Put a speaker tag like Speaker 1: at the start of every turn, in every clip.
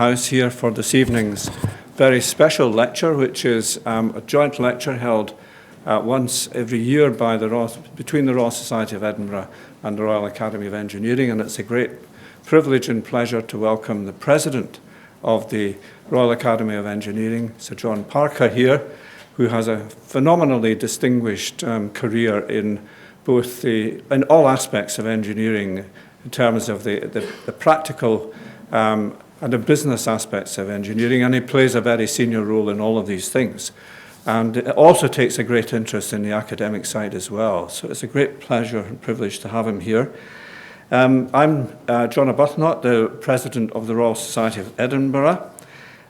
Speaker 1: House here for this evening's very special lecture, which is a joint lecture held once every year by between the Royal Society of Edinburgh and the Royal Academy of Engineering, and it's a great privilege and pleasure to welcome the President of the Royal Academy of Engineering, Sir John Parker, here, who has a phenomenally distinguished career in in all aspects of engineering, in terms of the practical and the business aspects of engineering, and he plays a very senior role in all of these things. And it also takes a great interest in the academic side as well. So it's a great pleasure and privilege to have him here. I'm John Arbuthnot, the President of the Royal Society of Edinburgh.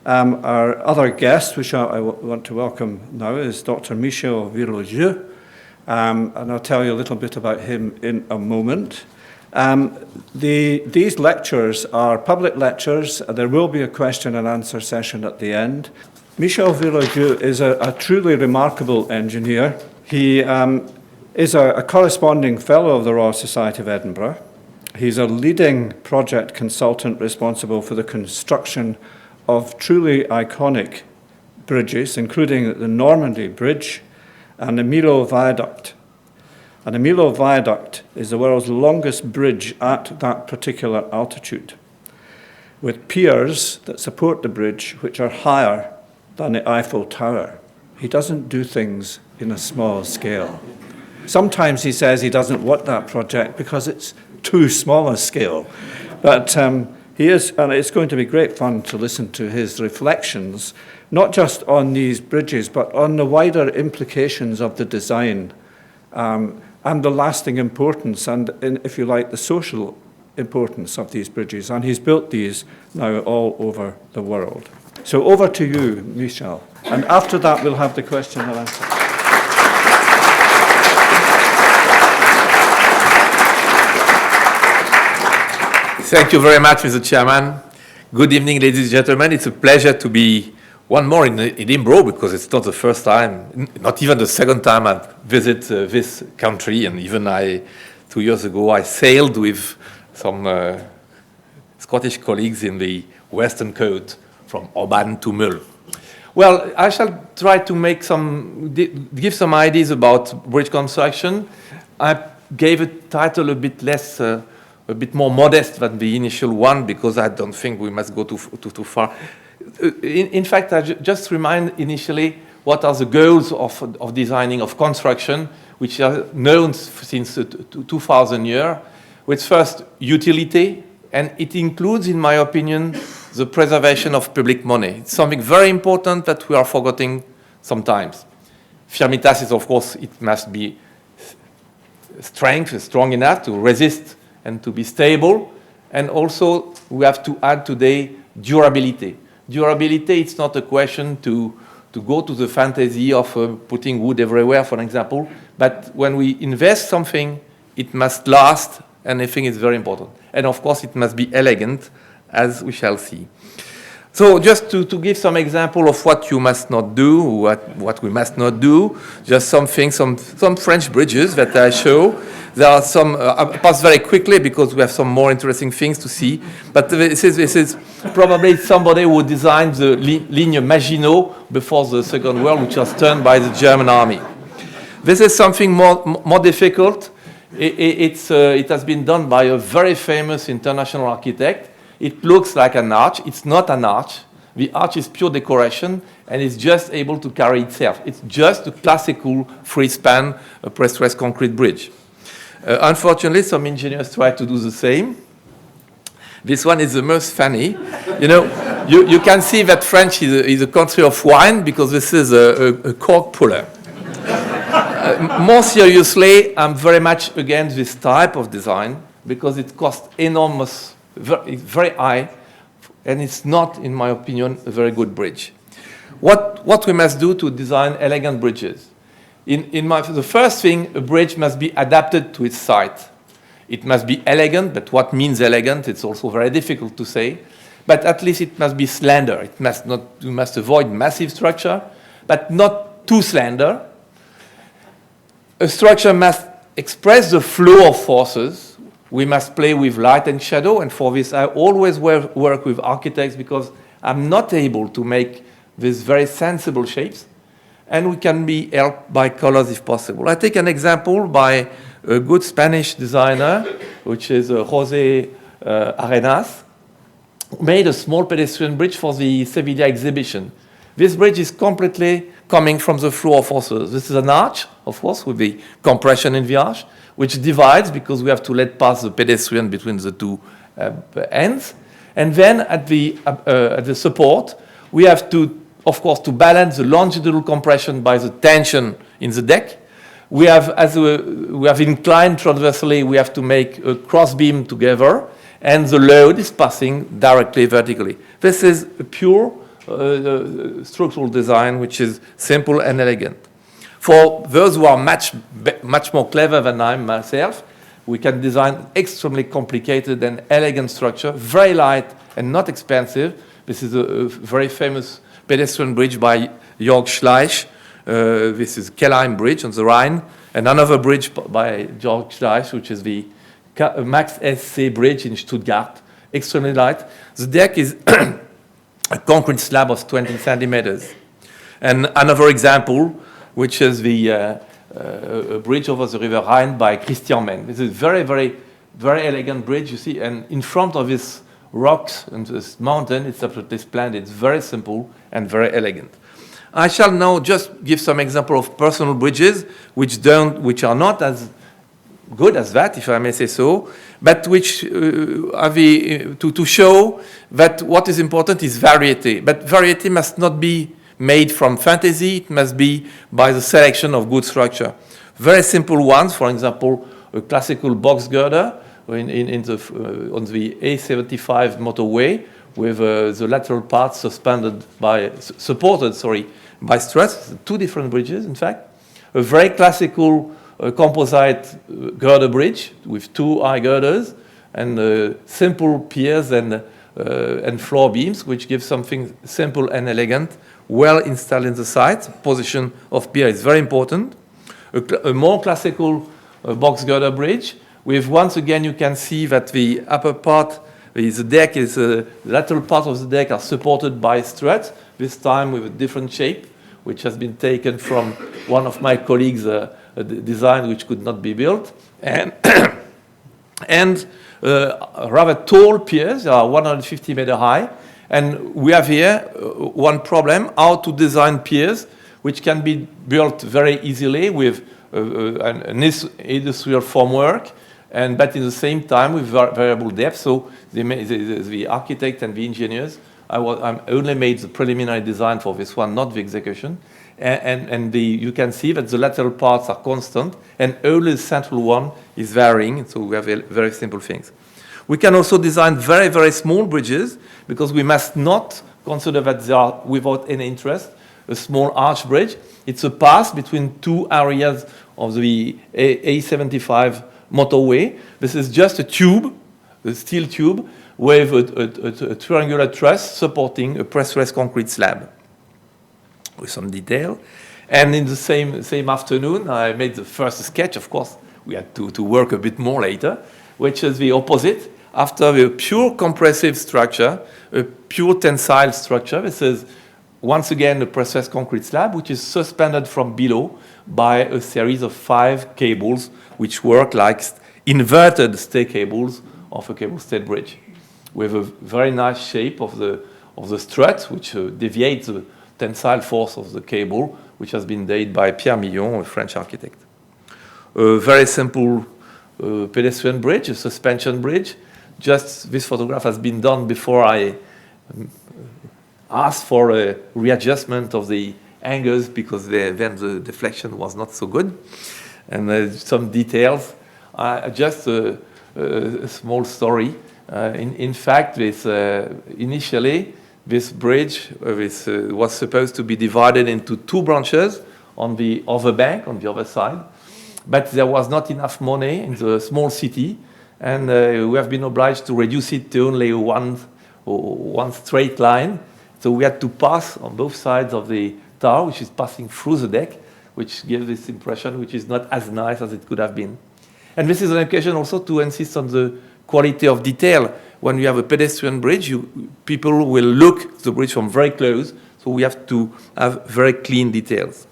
Speaker 1: Our other guest, which I want to welcome now, is Dr. Michel Virlogeux, and I'll tell you a little bit about him in a moment. These lectures are public lectures. There will be a question and answer session at the end. Michel Virlogeux is a truly remarkable engineer. He is a corresponding fellow of the Royal Society of Edinburgh. He's a leading project consultant responsible for the construction of truly iconic bridges, including the Normandy Bridge and the Millau Viaduct. And the Millau Viaduct is the world's longest bridge at that particular altitude, with piers that support the bridge which are higher than the Eiffel Tower. He doesn't do things in a small scale. Sometimes he says he doesn't want that project because it's too small a scale. But he is, and it's going to be great fun to listen to his reflections, not just on these bridges, but on the wider implications of the design and the lasting importance and, if you like, the social importance of these bridges. And he's built these now all over the world. So over to you, Michel. And after that, we'll have the question and answer.
Speaker 2: Thank you very much, Mr. Chairman. Good evening, ladies and gentlemen. It's a pleasure to be one more in Edinburgh, because it's not the first time, not even the second time I visit this country. And even 2 years ago, I sailed with some Scottish colleagues in the western coast from Oban to Moulin. Well, I shall try to give some ideas about bridge construction. I gave a title a bit more modest than the initial one, because I don't think we must go too far. In fact, I just remind initially what are the goals of designing, of construction, which are known since 2000 years, with first utility, and it includes, in my opinion, the preservation of public money. It's something very important that we are forgetting sometimes. Firmitas is, of course, it must be strong enough to resist and to be stable. And also, we have to add today durability. Durability, it's not a question to go to the fantasy of putting wood everywhere, for example. But when we invest something, it must last, and I think it's very important. And of course, it must be elegant, as we shall see. So just to give some example of what you must not do, what we must not do, just some French bridges that I show. There are some, I'll pass very quickly because we have some more interesting things to see. But this is probably somebody who designed the Ligne Maginot before the Second World, which was turned by the German army. This is something more difficult. It has been done by a very famous international architect. It looks like an arch. It's not an arch. The arch is pure decoration, and it's just able to carry itself. It's just a classical free-span pressed concrete bridge. Unfortunately, some engineers try to do the same. This one is the most funny. You know, you can see that French is a country of wine, because this is a cork puller. More seriously, I'm very much against this type of design, because it costs enormous, very high, and it's not, in my opinion, a very good bridge. What we must do to design elegant bridges? The first thing, a bridge must be adapted to its site. It must be elegant, but what means elegant, it's also very difficult to say. But at least it must be slender. You must avoid massive structure, but not too slender. A structure must express the flow of forces. we must play with light and shadow, and for this I always work with architects because I'm not able to make these very sensible shapes, and we can be helped by colors if possible. I take an example by a good Spanish designer, which is José Arenas, who made a small pedestrian bridge for the Sevilla exhibition. This bridge is completely coming from the floor forces. This is an arch, of course, with the compression in the arch, which divides because we have to let pass the pedestrian between the two ends. And then at the support, we have to, of course, to balance the longitudinal compression by the tension in the deck. We have, as we have inclined transversely, we have to make a cross beam together, and the load is passing directly vertically. This is a pure structural design, which is simple and elegant. For those who are much more clever than I myself, we can design extremely complicated and elegant structure, very light and not expensive. This is a very famous pedestrian bridge by Jörg Schleich. This is Kelheim Bridge on the Rhine, and another bridge by Jörg Schleich, which is the Max SC Bridge in Stuttgart, extremely light. The deck is a concrete slab of 20 centimeters. And another example, which is the bridge over the river Rhine by Christian Meng. This is very, very, very elegant bridge, you see, and in front of this rocks and this mountain, it's absolutely splendid. It's very simple and very elegant. I shall now just give some example of personal bridges, which are not as good as that, if I may say so, but which are to show that what is important is variety. But variety must not be made from fantasy, it must be by the selection of good structure. Very simple ones, for example, a classical box girder on the A75 motorway with the lateral parts supported by struts, two different bridges, in fact. A very classical composite girder bridge with two high girders and simple piers and floor beams, which give something simple and elegant, well installed in the site. Position of pier is very important. A more classical box girder bridge with, once again, you can see that the upper part, the deck is, the lateral part of the deck are supported by struts, this time with a different shape, which has been taken from one of my colleagues' design, which could not be built. And rather tall piers, they are 150 meter high. And we have here one problem, how to design piers, which can be built very easily with an industrial formwork, but in the same time with variable depth. So the architect and the engineers, I only made the preliminary design for this one, not the execution. And you can see that the lateral parts are constant, and only the central one is varying. So we have very simple things. We can also design very, very small bridges, because we must not consider that they are without any interest. A small arch bridge, it's a pass between two areas of the A75 motorway. This is just a tube, a steel tube, with a triangular truss supporting a pressurized concrete slab, with some detail. And in the same afternoon, I made the first sketch. Of course, we had to work a bit more later, which is the opposite. After the pure compressive structure, a pure tensile structure, this is once again a pressurized concrete slab, which is suspended from below by a series of 5 cables, which work like inverted stay cables of a cable-stayed bridge, with a very nice shape of the strut, which deviates the tensile force of the cable, which has been made by Pierre Millon, a French architect. A very simple pedestrian bridge, a suspension bridge. Just this photograph has been done before I asked for a readjustment of the angles, because then the deflection was not so good. And some details. Just a small story. In fact, initially, this bridge was supposed to be divided into 2 branches on the other bank, on the other side. But there was not enough money in the small city, and we have been obliged to reduce it to only one straight line. So we had to pass on both sides of the tower, which is passing through the deck, which gives this impression, which is not as nice as it could have been. And this is an occasion also to insist on the quality of detail. When you have a pedestrian bridge, people will look at the bridge from very close, so we have to have very clean details.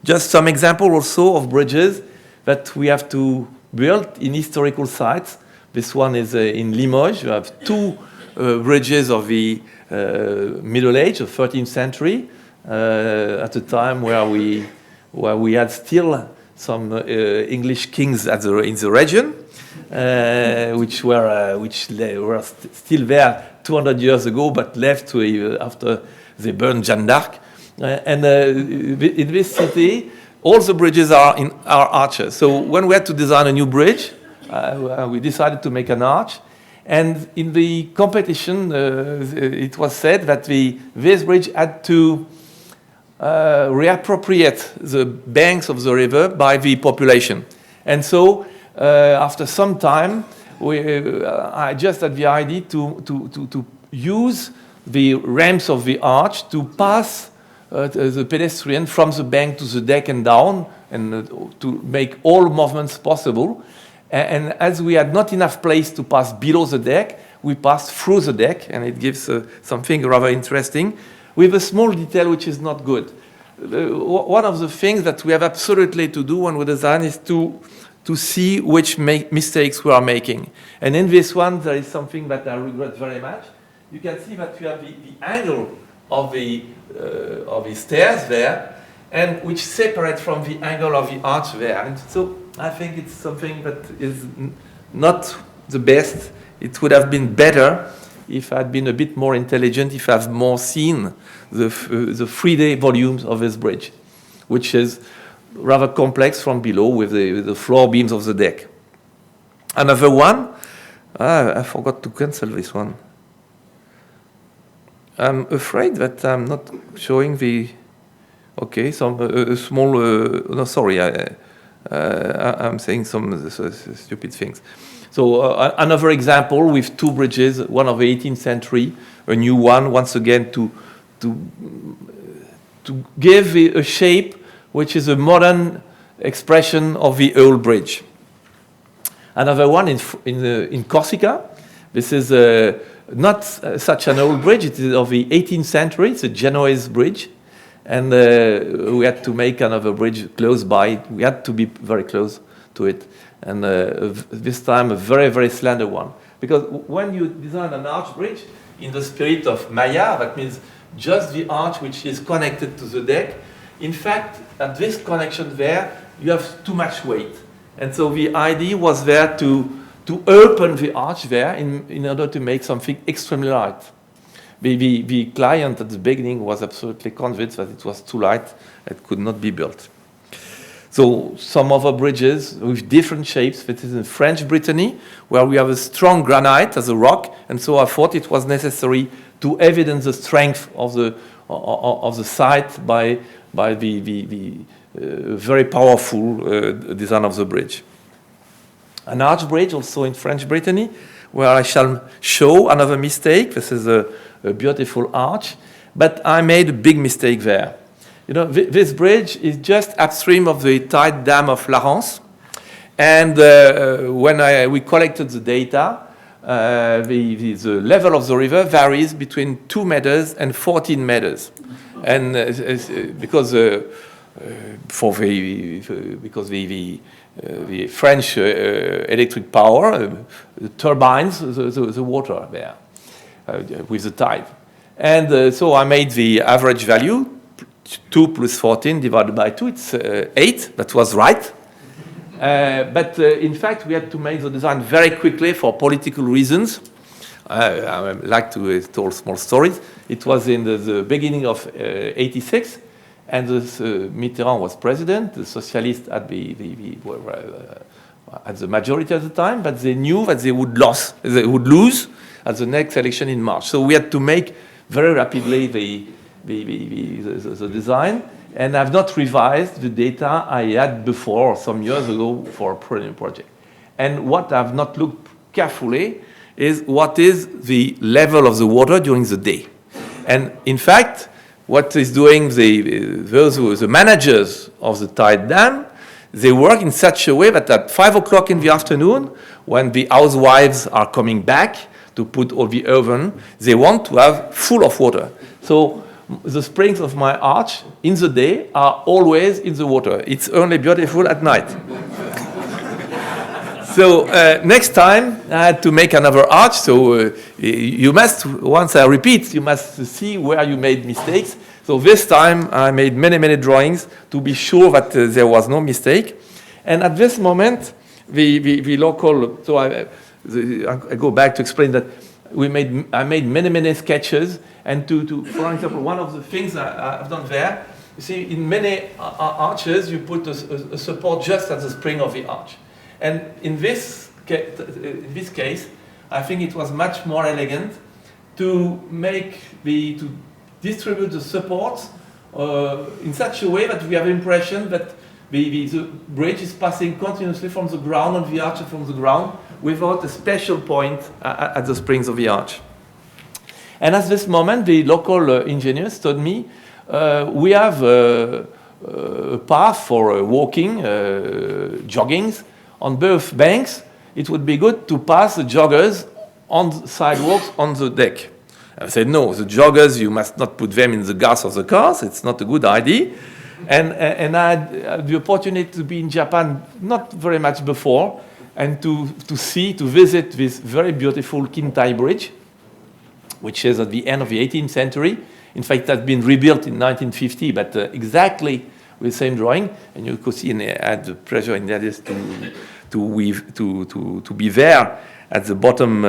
Speaker 2: Just some example also of bridges that we have to build in historical sites. This one is in Limoges. You have two bridges of the Middle Age, the 13th century, at a time where we had still some English kings in the region, which were still there 200 years ago, but left after they burned Jeanne d'Arc. In this city, all the bridges are arches. So when we had to design a new bridge, we decided to make an arch. And in the competition, it was said that this bridge had to reappropriate the banks of the river by the population. And so after some time, I just had the idea to use the ramps of the arch to pass the pedestrian from the bank to the deck and down, and to make all movements possible. And as we had not enough place to pass below the deck, we passed through the deck, and it gives something rather interesting, with a small detail which is not good. One of the things that we have absolutely to do when we design is to see which mistakes we are making. And in this one, there is something that I regret very much. You can see that you have the angle of the stairs there, and which separate from the angle of the arch there. And so I think it's something that is not the best. It would have been better if I had been a bit more intelligent, if I had more seen the 3D volumes of this bridge, which is rather complex from below with the floor beams of the deck. Another one, I forgot to cancel this one. I'm afraid that I'm not showing the, okay, some small, no, sorry, I'm saying some stupid things. So another example with two bridges, one of the 18th century, a new one, once again to give a shape which is a modern expression of the old bridge. Another one in Corsica. This is not such an old bridge. It is of the 18th century. It's a Genoese bridge. And we had to make another bridge close by. We had to be very close to it. And this time a very, very slender one. Because when you design an arch bridge, in the spirit of Maillard, that means just the arch which is connected to the deck. In fact, at this connection there, you have too much weight. And so the idea was there to open the arch there in order to make something extremely light. The client at the beginning was absolutely convinced that it was too light, it could not be built. So some other bridges with different shapes, that is in French Brittany, where we have a strong granite as a rock, and so I thought it was necessary to evidence the strength of the site by the very powerful design of the bridge. An arch bridge also in French Brittany, where I shall show another mistake. This is a beautiful arch, but I made a big mistake there. You know, this bridge is just upstream of the tide dam of La Rance, and when we collected the data, the level of the river varies between 2 meters and 14 meters, and because the French electric power turbines the water there with the tide. And so I made the average value, 2 plus 14 divided by 2, it's 8, that was right. But in fact, we had to make the design very quickly for political reasons. I like to tell small stories. It was in the beginning of 86, and Mitterrand was president. The socialists had at the majority at the time, but they knew that they would lose at the next election in March. So we had to make very rapidly the design, and I've not revised the data I had before some years ago for a project. And what I've not looked carefully is what is the level of the water during the day. And in fact, what is doing the managers of the tide dam, they work in such a way that at 5 o'clock in the afternoon, when the housewives are coming back to put all the oven, they want to have full of water. So the springs of my arch in the day are always in the water. It's only beautiful at night. So next time I had to make another arch. So you must, once I repeat, you must see where you made mistakes. So this time I made many, many drawings to be sure that there was no mistake. And at this moment, the local, so I go back to explain that I made many, many sketches. And for example, one of the things I've done there, you see, in many arches, you put a support just at the spring of the arch. And in this case, I think it was much more elegant to distribute the supports in such a way that we have the impression that the bridge is passing continuously from the ground and the arch from the ground without a special point at the springs of the arch. And at this moment, the local engineers told me, we have a path for walking, joggings, on both banks. It would be good to pass the joggers on sidewalks on the deck. I said, no, the joggers, you must not put them in the gas of the cars. It's not a good idea. And I had the opportunity to be in Japan not very much before and to visit this very beautiful Kintai Bridge, which is at the end of the 18th century. In fact, it has been rebuilt in 1950, but exactly with the same drawing. And you could see, and I had the pleasure in that is to be there at the bottom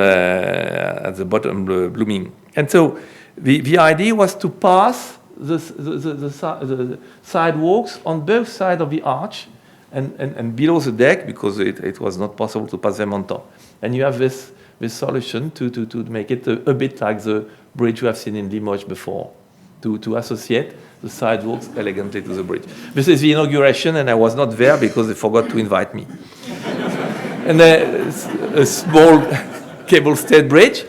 Speaker 2: blooming. And so the idea was to pass the sidewalks on both sides of the arch and below the deck, because it was not possible to pass them on top. And you have this solution to make it a bit like the bridge you have seen in Limoges before, to associate the sidewalks elegantly to the bridge. This is the inauguration, and I was not there because they forgot to invite me. And a small cable-stayed bridge.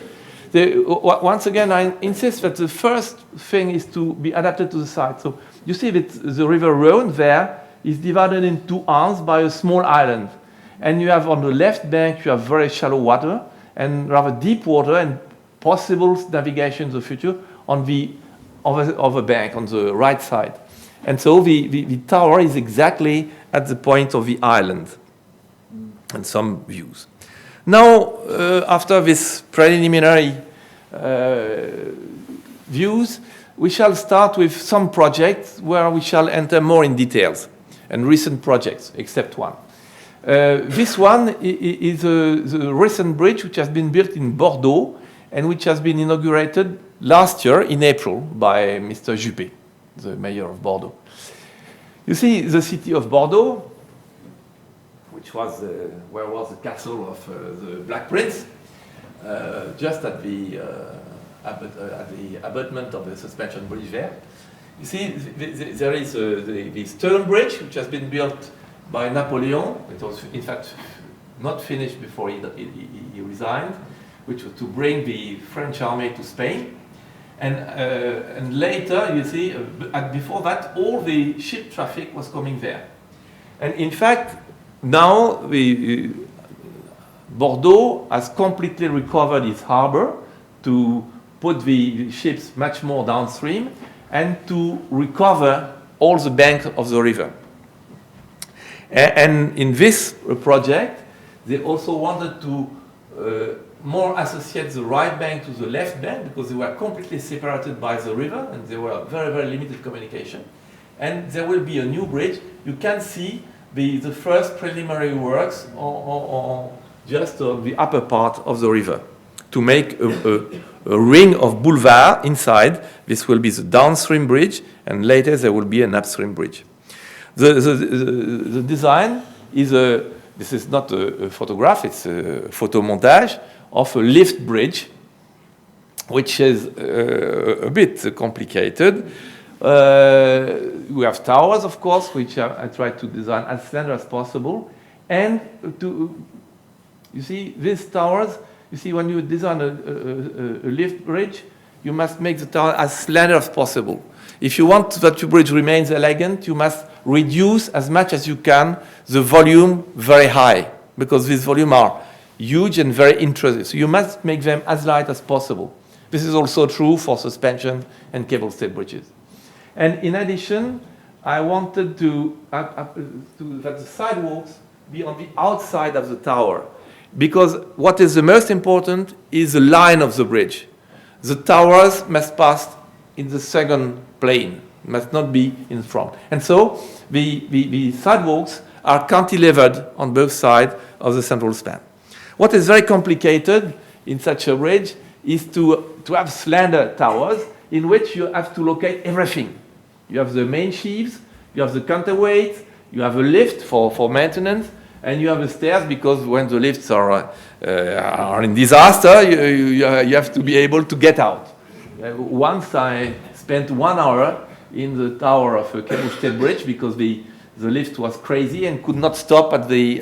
Speaker 2: Once again, I insist that the first thing is to be adapted to the site. So you see that the river Rhone there is divided in two arms by a small island. And you have on the left bank, you have very shallow water and rather deep water and possible navigation in the future on the other bank, on the right side. And so the tower is exactly at the point of the island and some views. Now, after this preliminary views, we shall start with some projects where we shall enter more in details, and recent projects, except one. This one is the recent bridge which has been built in Bordeaux and which has been inaugurated last year in April by Mr. Juppé, the mayor of Bordeaux. You see the city of Bordeaux, which was where was the castle of the Black Prince, just at the abutment of the suspension bridge there. You see, there is the stone bridge, which has been built by Napoleon. It was, in fact, not finished before he resigned, which was to bring the French army to Spain. And later, you see, before that, all the ship traffic was coming there. And in fact, now Bordeaux has completely recovered its harbor to put the ships much more downstream and to recover all the bank of the river. And in this project, they also wanted to more associate the right bank to the left bank because they were completely separated by the river and there were very, very limited communication. And there will be a new bridge. You can see the first preliminary works just on the upper part of the river to make a ring of boulevard inside. This will be the downstream bridge, and later there will be an upstream bridge. The design is this is not a photograph, it's a photo montage of a lift bridge, which is a bit complicated. We have towers, of course, which I tried to design as slender as possible. And you see, these towers, you see, when you design a lift bridge, you must make the tower as slender as possible. If you want that your bridge remains elegant, you must reduce as much as you can the volume very high, because these volumes are huge and very intrusive. So you must make them as light as possible. This is also true for suspension and cable stay bridges. And in addition, I wanted that the sidewalks be on the outside of the tower, because what is the most important is the line of the bridge. The towers must pass in the second plane, must not be in front. And so the sidewalks are cantilevered on both sides of the central span. What is very complicated in such a bridge is to have slender towers in which you have to locate everything. You have the main sheaves, you have the counterweight, you have a lift for maintenance, and you have the stairs, because when the lifts are in disaster, you have to be able to get out. Once I spent 1 hour in the tower of a cable stay bridge because the lift was crazy and could not stop at the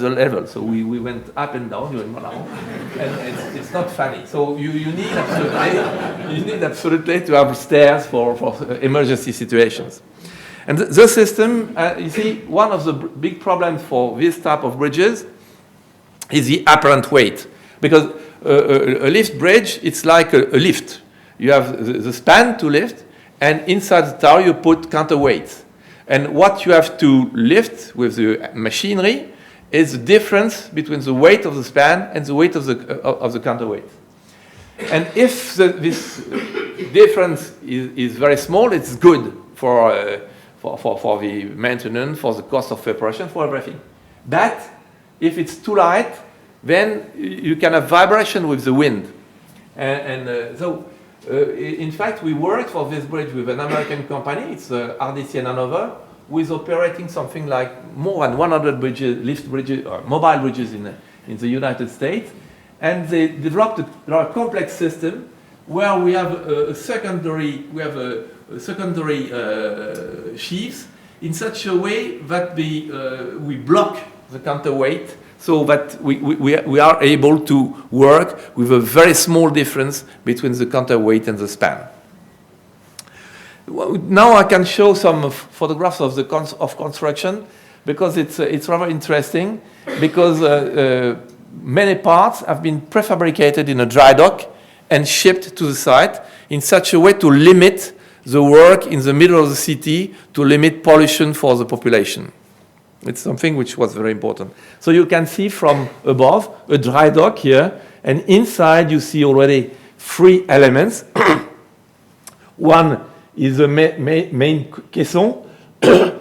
Speaker 2: level. So we went up and down during 1 hour. And it's not funny. So you need absolutely to have stairs for emergency situations. And the system, you see, one of the big problems for this type of bridges is the apparent weight. Because a lift bridge, it's like a lift. You have the span to lift, and inside the tower you put counterweights. And what you have to lift with the machinery is the difference between the weight of the span and the weight of the counterweight. And if this difference is very small, it's good for the maintenance, for the cost of preparation, for everything. But if it's too light, then you can have vibration with the wind. In fact, we worked for this bridge with an American company, it's RDC in Hanover, who is operating something like more than 100 bridges, lift bridges, or mobile bridges in the United States. And they developed a complex system where we have a secondary sheaves in such a way that we block the counterweight, so that we are able to work with a very small difference between the counterweight and the span. Now I can show some photographs of construction, because it's rather interesting, because many parts have been prefabricated in a dry dock and shipped to the site in such a way to limit the work in the middle of the city, to limit pollution for the population. It's something which was very important. So you can see from above a dry dock here, and inside you see already 3 elements. One is the main caisson,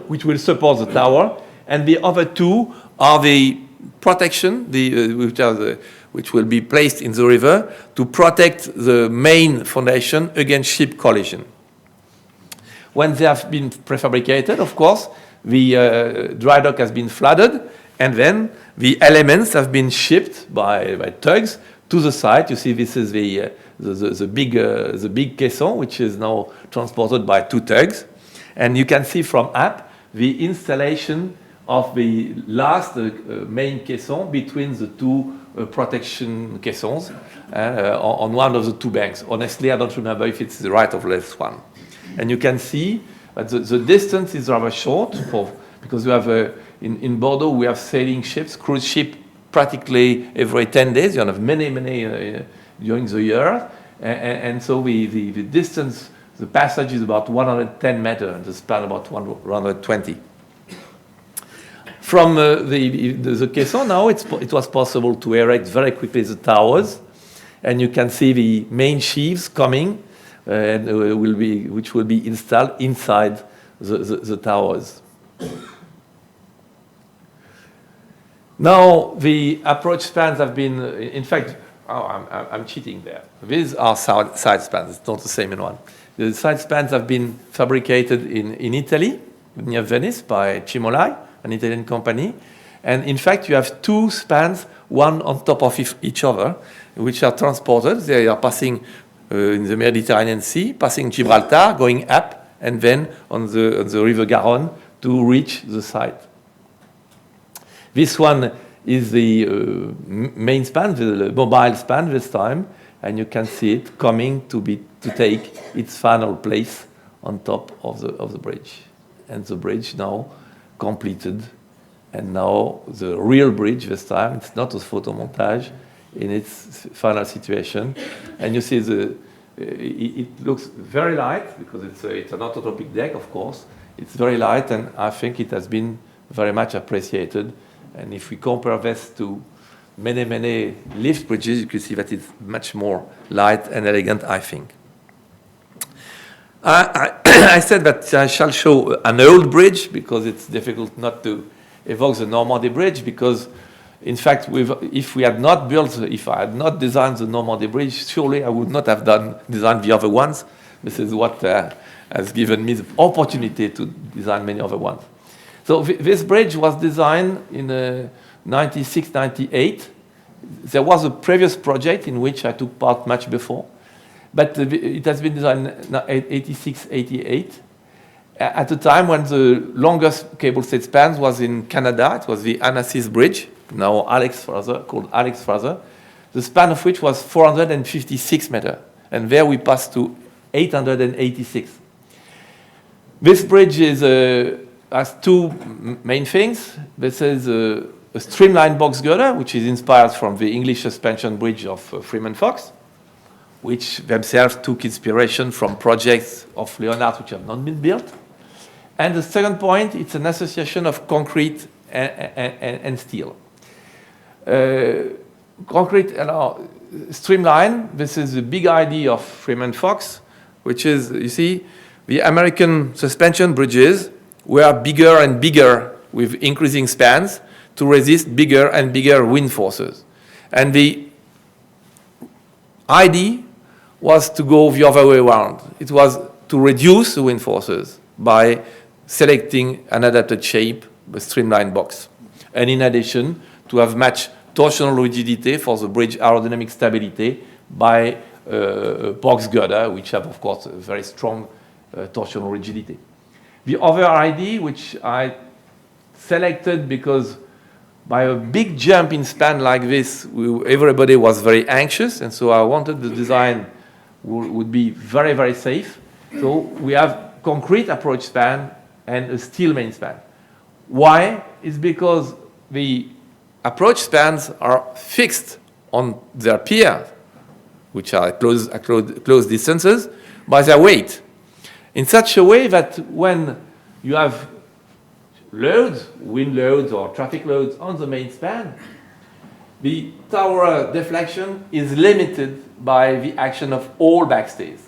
Speaker 2: which will support the tower, and the other 2 are the protection, which will be placed in the river to protect the main foundation against ship collision. When they have been prefabricated, of course, the dry dock has been flooded, and then the elements have been shipped by tugs to the site. You see, this is the big caisson, which is now transported by 2 tugs, and you can see from up the installation of the last main caisson between the 2 protection caissons on one of the 2 banks. Honestly, I don't remember if it's the right or left one. And you can see that the distance is rather short, because we have in Bordeaux we have sailing ships, cruise ship, practically every 10 days. You have many during the year, and so the distance, the passage is about 110 meters, and the span about 120. From the caisson now, it was possible to erect very quickly the towers, and you can see the main sheaves coming, which will be installed inside the towers. Now the approach spans have been, in fact, I'm cheating there. These are side spans, it's not the same in one. The side spans have been fabricated in Italy, near Venice, by Cimolai, an Italian company. And in fact, you have 2 spans, one on top of each other, which are transported. They are passing in the Mediterranean Sea, passing Gibraltar, going up, and then on the river Garonne to reach the site. This one is the main span, the mobile span this time, and you can see it coming to take its final place on top of the bridge. and the bridge now completed. And now the real bridge this time, it's not a photo montage, in its final situation. And you see it looks very light, because it's an orthotopic deck, of course. It's very light, and I think it has been very much appreciated. And if we compare this to many, many lift bridges, you can see that it's much more light and elegant, I think. I said that I shall show an old bridge, because it's difficult not to evoke the Normandy Bridge, because in fact, if I had not designed the Normandy Bridge, surely I would not have designed the other ones. This is what has given me the opportunity to design many other ones. So this bridge was designed in 96, 98. There was a previous project in which I took part much before, but it has been designed in 86, 88. At the time when the longest cable stayed span was in Canada. It was the Alsace Bridge, now called Alex Fraser, the span of which was 456 meters. And there we passed to 886. This bridge has two main things. This is a streamlined box girder, which is inspired from the English suspension bridge of Freeman Fox, which themselves took inspiration from projects of Leonard which have not been built. And the second point, it's an association of concrete and steel. Concrete streamline, this is the big idea of Freeman Fox, which is, you see, the American suspension bridges were bigger and bigger with increasing spans to resist bigger and bigger wind forces. And the idea was to go the other way around. It was to reduce the wind forces by selecting an adapted shape, a streamlined box. And in addition, to have matched torsional rigidity for the bridge aerodynamic stability by a box girder, which have, of course, a very strong torsional rigidity. The other idea, which I selected because by a big jump in span like this, everybody was very anxious, and so I wanted the design would be very, very safe. So we have concrete approach span and a steel main span. Why? It's because the approach spans are fixed on their pier, which are at close distances, by their weight, in such a way that when you have loads, wind loads or traffic loads on the main span, the tower deflection is limited by the action of all backstays.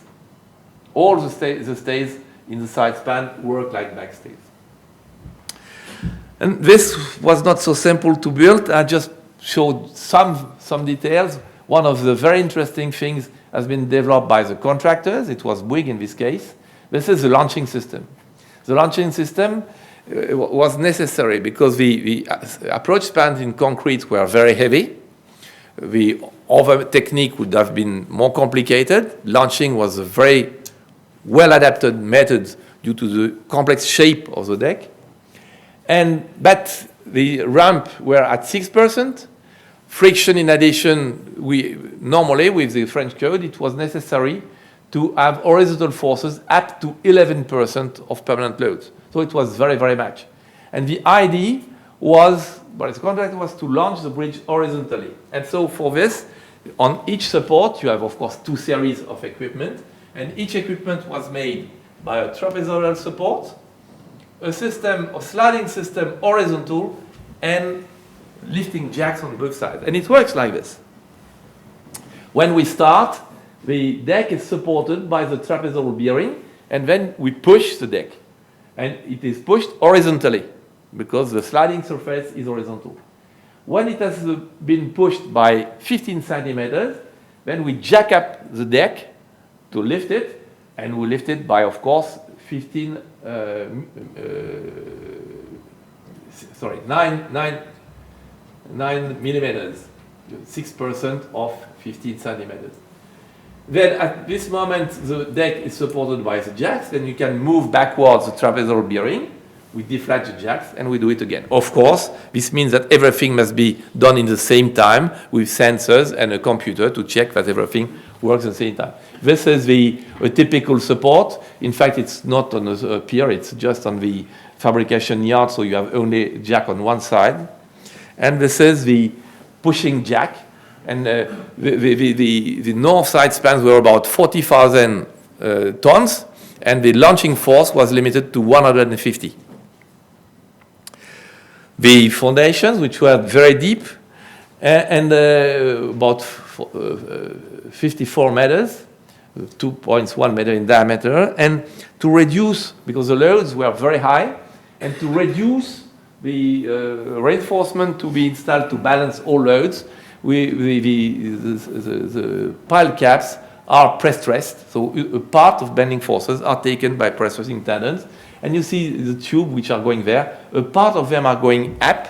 Speaker 2: All the stays in the side span work like backstays. And this was not so simple to build. I just showed some details. One of the very interesting things has been developed by the contractors. It was Bouygues in this case. This is the launching system. The launching system was necessary because the approach spans in concrete were very heavy. The other technique would have been more complicated. Launching was a very well-adapted method due to the complex shape of the deck. But the ramp were at 6%. Friction, in addition, normally with the French code, it was necessary to have horizontal forces up to 11% of permanent loads. So it was very, very much. And the idea was, the contract was to launch the bridge horizontally. And so for this, on each support, you have, of course, two series of equipment. And each equipment was made by a trapezoidal support, a sliding system horizontal, and lifting jacks on both sides. And it works like this. When we start, the deck is supported by the trapezoidal bearing, and then we push the deck. And it is pushed horizontally, because the sliding surface is horizontal. When it has been pushed by 15 centimeters, then we jack up the deck to lift it, and we lift it by, of course, 9 millimeters, 6% of 15 centimeters. Then at this moment, the deck is supported by the jacks, then you can move backwards the trapezoidal bearing, we deflate the jacks, and we do it again. Of course, this means that everything must be done in the same time with sensors and a computer to check that everything works at the same time. This is a typical support. In fact, it's not on a pier, it's just on the fabrication yard, so you have only jack on one side. And this is the pushing jack. And the north side spans were about 40,000 tons, and the launching force was limited to 150. The foundations, which were very deep, and about 54 meters, 2.1 meter in diameter, and to reduce, because the loads were very high, and to reduce the reinforcement to be installed to balance all loads, the pile caps are press-stressed, so a part of bending forces are taken by press-stressing tendons. And you see the tube which are going there. A part of them are going up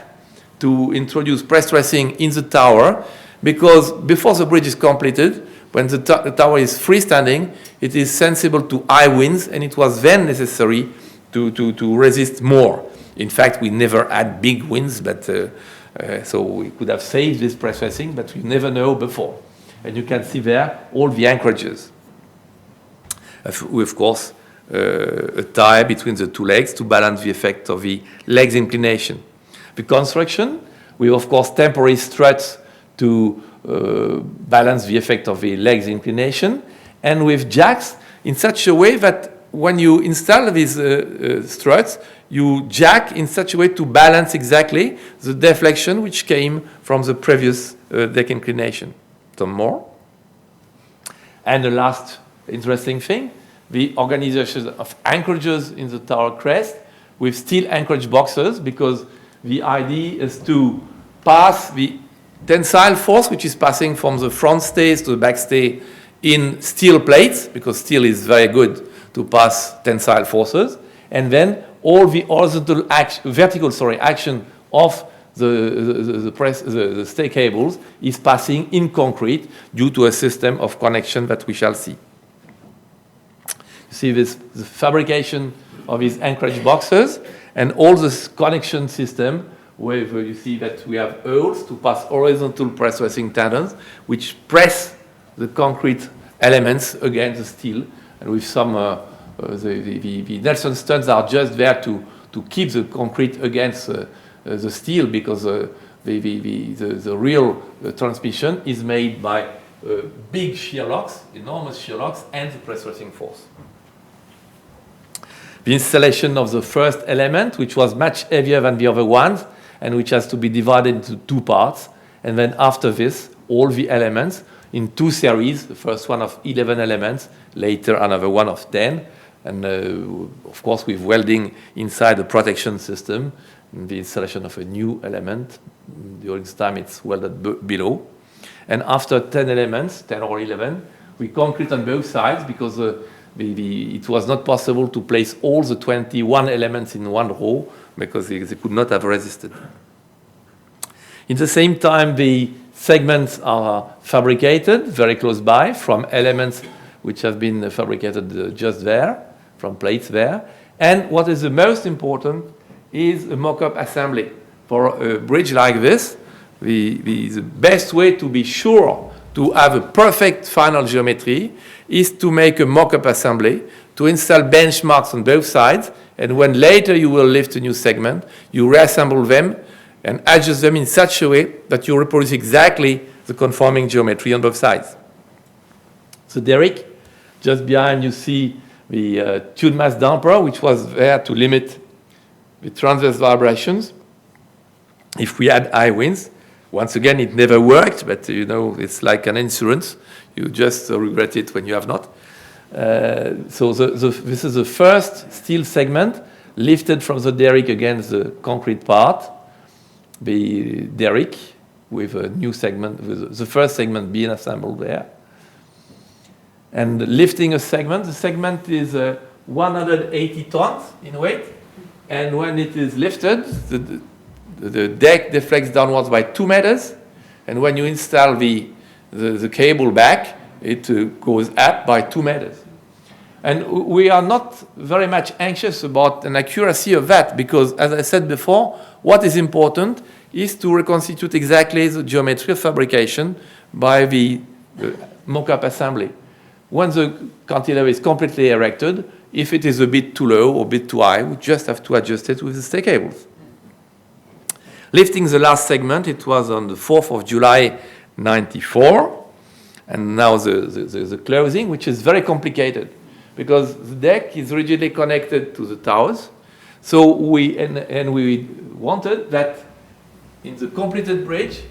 Speaker 2: to introduce press-stressing in the tower, because before the bridge is completed, when the tower is freestanding, it is sensible to high winds, and it was then necessary to resist more. In fact, we never had big winds, but so we could have saved this press-stressing, but we never know before. And you can see there all the anchorages. With, of course, a tie between the two legs to balance the effect of the legs inclination. The construction, with, of course, temporary struts to balance the effect of the legs inclination, and with jacks in such a way that when you install these struts, you jack in such a way to balance exactly the deflection which came from the previous deck inclination. Some more. And the last interesting thing, the organization of anchorages in the tower crest with steel anchorage boxes, because the idea is to pass the tensile force which is passing from the front stays to the back stay in steel plates, because steel is very good to pass tensile forces, and then all the horizontal vertical action of the stay cables is passing in concrete due to a system of connection that we shall see. You see the fabrication of these anchorage boxes and all this connection system, where you see that we have holes to pass horizontal press-stressing tendons which press the concrete elements against the steel, and with some the Nelson studs are just there to keep the concrete against the steel, because the real transmission is made by big shear locks, enormous shear locks, and the press-stressing force. The installation of the first element, which was much heavier than the other ones, and which has to be divided into two parts, and then after this, all the elements in two series, the first one of 11 elements, later another one of 10, and of course with welding inside the protection system, the installation of a new element. During this time it's welded below. And after 10 elements, 10 or 11, we concrete on both sides, because it was not possible to place all the 21 elements in one row, because they could not have resisted. In the same time, the segments are fabricated very close by from elements which have been fabricated just there, from plates there. And what is the most important is a mock-up assembly. For a bridge like this, the best way to be sure to have a perfect final geometry is to make a mock-up assembly, to install benchmarks on both sides, and when later you will lift a new segment, you reassemble them and adjust them in such a way that you reproduce exactly the conforming geometry on both sides. So derrick, just behind you see the tube mass damper, which was there to limit the transverse vibrations if we had high winds. Once again, it never worked, but you know, it's like an insurance. You just regret it when you have not. So this is the first steel segment lifted from the derrick against the concrete part. The derrick with a new segment, with the first segment being assembled there. And lifting a segment, the segment is 180 tons in weight. And when it is lifted, the deck deflects downwards by 2 meters. And when you install the cable back, it goes up by 2 meters. And we are not very much anxious about an accuracy of that, because, as I said before, what is important is to reconstitute exactly the geometry of fabrication by the mock-up assembly. When the cantilever is completely erected, if it is a bit too low or a bit too high, we just have to adjust it with the stay cables. Lifting the last segment, it was on the 4th of July, 94. And now the closing, which is very complicated because the deck is rigidly connected to the towers. So we wanted that in the completed bridge,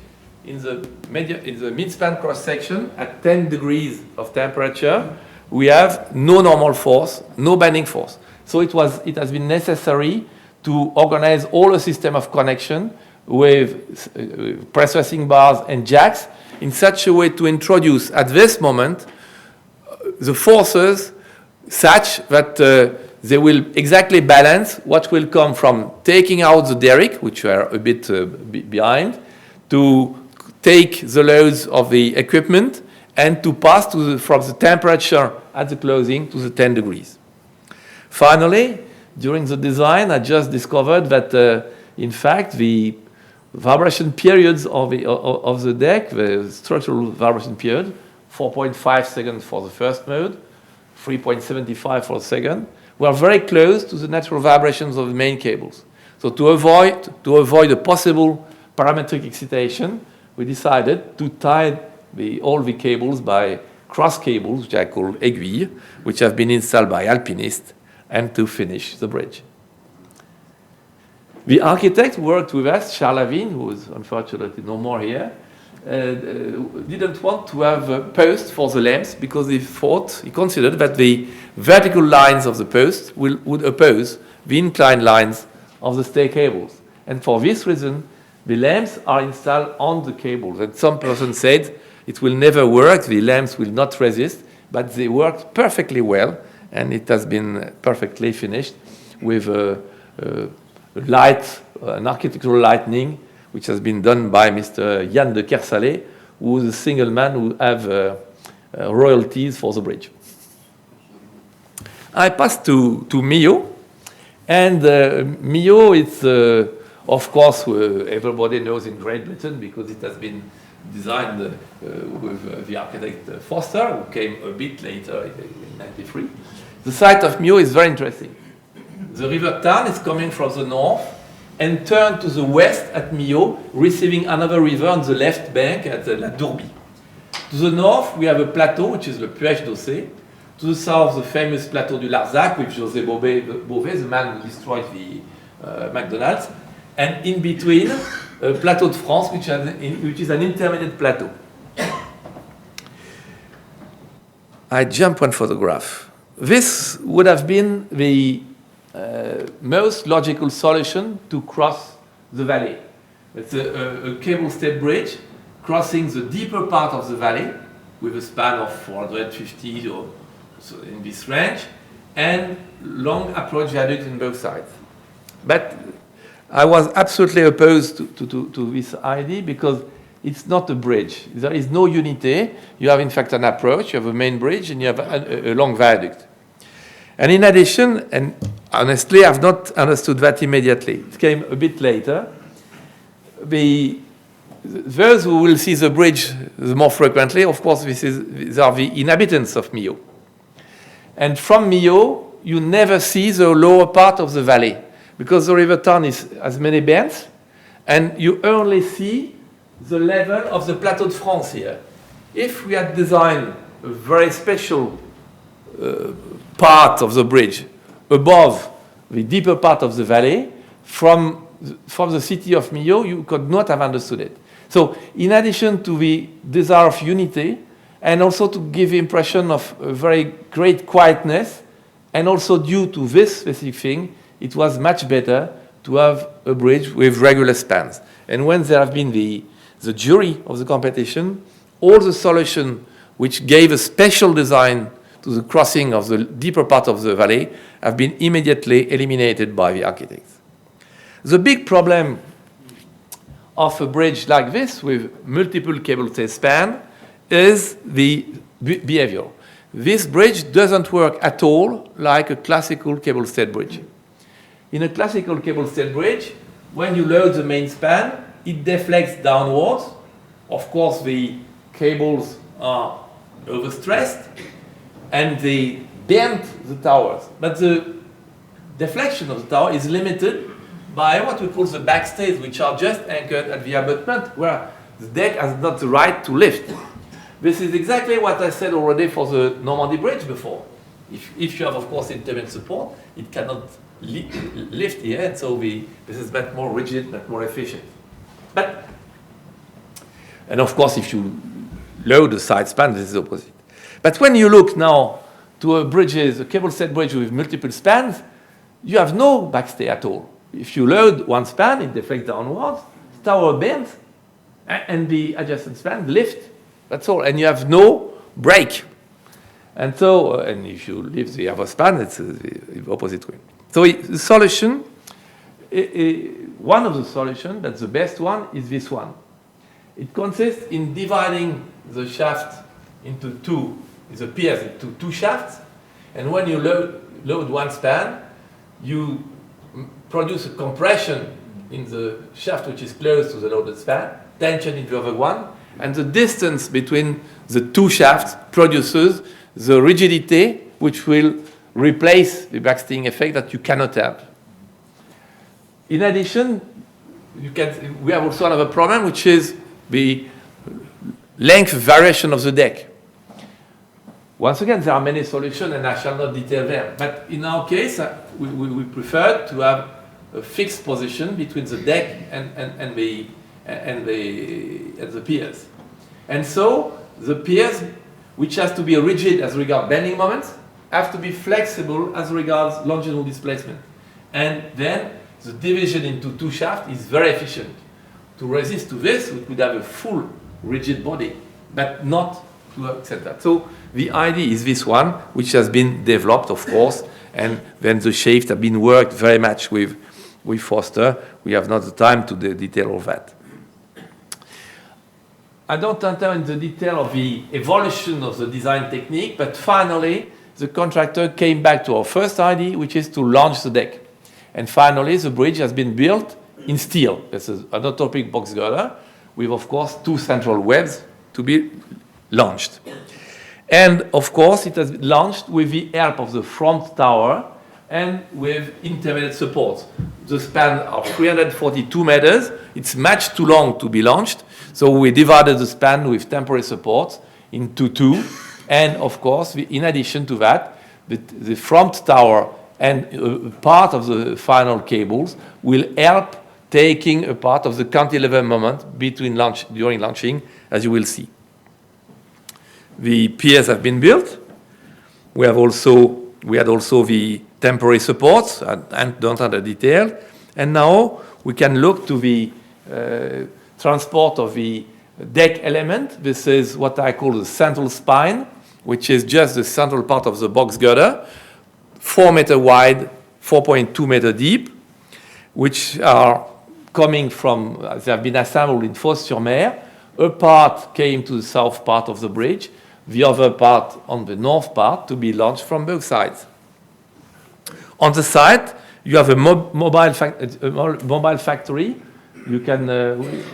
Speaker 2: in the mid-span cross-section at 10 degrees of temperature, we have no normal force, no bending force. So it has been necessary to organize all a system of connection with press-racing bars and jacks in such a way to introduce at this moment the forces such that they will exactly balance what will come from taking out the derrick, which are a bit behind, to take the loads of the equipment and to pass from the temperature at the closing to the 10 degrees. Finally, during the design, I just discovered that, in fact, the vibration periods of the deck, the structural vibration period, 4.5 seconds for the first mode, 3.75 for the second, were very close to the natural vibrations of the main cables. So to avoid a possible parametric excitation, we decided to tie all the cables by cross cables, which I call aiguilles, which have been installed by alpinists, and to finish the bridge. The architect worked with us, Charles Lavigne, who is unfortunately no more here, didn't want to have a post for the lamps because he considered that the vertical lines of the post would oppose the inclined lines of the stay cables. And for this reason, the lamps are installed on the cables. And some person said it will never work, the lamps will not resist, but they worked perfectly well, and it has been perfectly finished with an architectural lighting, which has been done by Mr. Yann de Kersalé, who is a single man who have royalties for the bridge. I passed to Millau, and Millau is, of course, everybody knows in Great Britain because it has been designed with the architect Foster, who came a bit later in 93. The site of Millau is very interesting. The River Tarn is coming from the north and turned to the west at Millau, receiving another river on the left bank at La Dourbie. To the north, we have a plateau, which is the Puech d'Ossé. To the south, the famous plateau du Larzac, with José Bové, the man who destroyed the McDonald's. And in between, Plateau de France, which is an intermediate plateau. I jump one photograph. This would have been the most logical solution to cross the valley. It's a cable-stayed bridge crossing the deeper part of the valley with a span of 450 or so in this range, and long approach viaduct in both sides. But I was absolutely opposed to this idea because it's not a bridge. There is no unity. You have, in fact, an approach. You have a main bridge, and you have a long viaduct. And in addition, and honestly, I've not understood that immediately. It came a bit later. Those who will see the bridge more frequently, of course, these are the inhabitants of Millau. And from Millau, you never see the lower part of the valley because the River Tarn has many bends, and you only see the level of the Plateau de France here. If we had designed a very special part of the bridge above the deeper part of the valley, from the city of Millau, you could not have understood it. So in addition to the desire of unity, and also to give the impression of a very great quietness, and also due to this specific thing, it was much better to have a bridge with regular spans. And when there have been the jury of the competition, all the solutions which gave a special design to the crossing of the deeper part of the valley have been immediately eliminated by the architects. The big problem of a bridge like this with multiple cable stay span is the behavior. This bridge doesn't work at all like a classical cable stayed bridge. In a classical cable stayed bridge, when you load the main span, it deflects downwards. Of course, the cables are overstressed, and they bend the towers. But the deflection of the tower is limited by what we call the backstays, which are just anchored at the abutment, where the deck has not the right to lift. This is exactly what I said already for the Normandy Bridge before. If you have, of course, intermittent support, it cannot lift here, and so this is much more rigid, much more efficient. And of course, if you load the side span, this is the opposite. But when you look now to a cable set bridge with multiple spans, you have no backstay at all. If you load one span, it deflects downwards, the tower bends, and the adjacent span lift. That's all, and you have no brake. And so, and if you leave the other span, it's the opposite way. So the solution, one of the solutions, that's the best one, is this one. It consists in dividing the shaft into the piers into two shafts, and when you load one span, you produce a compression in the shaft which is close to the loaded span, tension in the other one, and the distance between the two shafts produces the rigidity which will replace the backstaying effect that you cannot have. In addition, we have also another problem, which is the length variation of the deck. Once again, there are many solutions, and I shall not detail them. But in our case, we prefer to have a fixed position between the deck and the piers. And so the piers, which has to be rigid as regards bending moments, have to be flexible as regards longitudinal displacement. And then the division into two shafts is very efficient. To resist to this, we could have a full rigid body, but not to accept that. So the idea is this one, which has been developed, of course, and then the shafts have been worked very much with Foster. We have not the time to detail all that. I don't enter in the detail of the evolution of the design technique, but finally, the contractor came back to our first idea, which is to launch the deck. And finally, the bridge has been built in steel. This is an atopic box girder with, of course, two central webs to be launched. And, of course, it has been launched with the help of the front tower and with intermediate supports. The span of 342 meters. It's much too long to be launched. So we divided the span with temporary supports into two. And, of course, in addition to that, the front tower and part of the final cables will help taking a part of the cantilever moment during launching, as you will see. The piers have been built. We had also the temporary supports. I don't have the detail. And now we can look to the transport of the deck element. This is what I call the central spine, which is just the central part of the box girder, 4 meter wide, 4.2 meter deep, which are coming from, they have been assembled in Fos-sur-Mer. A part came to the south part of the bridge, the other part on the north part to be launched from both sides. On the site, you have a mobile factory. You can,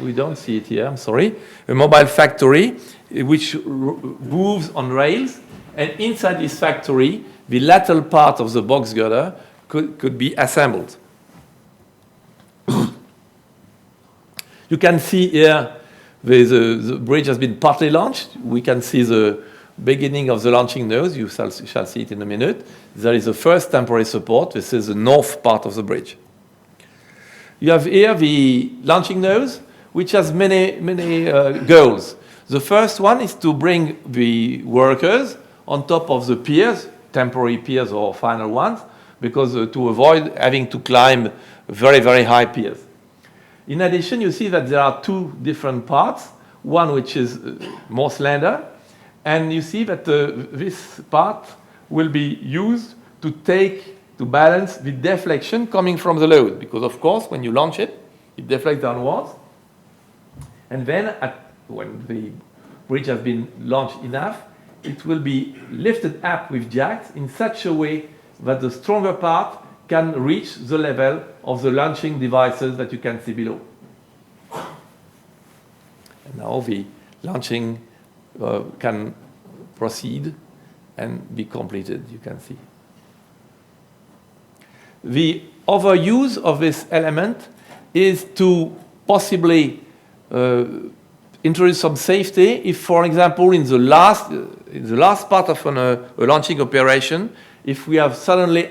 Speaker 2: we don't see it here, I'm sorry. A mobile factory which moves on rails, and inside this factory, the lateral part of the box girder could be assembled. You can see here the bridge has been partly launched. We can see the beginning of the launching nose. You shall see it in a minute. There is the first temporary support. This is the north part of the bridge. You have here the launching nose, which has many goals. The first one is to bring the workers on top of the piers, temporary piers or final ones, because to avoid having to climb very, very high piers. In addition, you see that there are two different parts, one which is more slender, and you see that this part will be used to balance the deflection coming from the load, because of course, when you launch it, it deflects downwards, and then when the bridge has been launched enough, it will be lifted up with jacks in such a way that the stronger part can reach the level of the launching devices that you can see below. And now the launching can proceed and be completed, you can see. The overuse of this element is to possibly introduce some safety if, for example, in the last part of a launching operation, if we have suddenly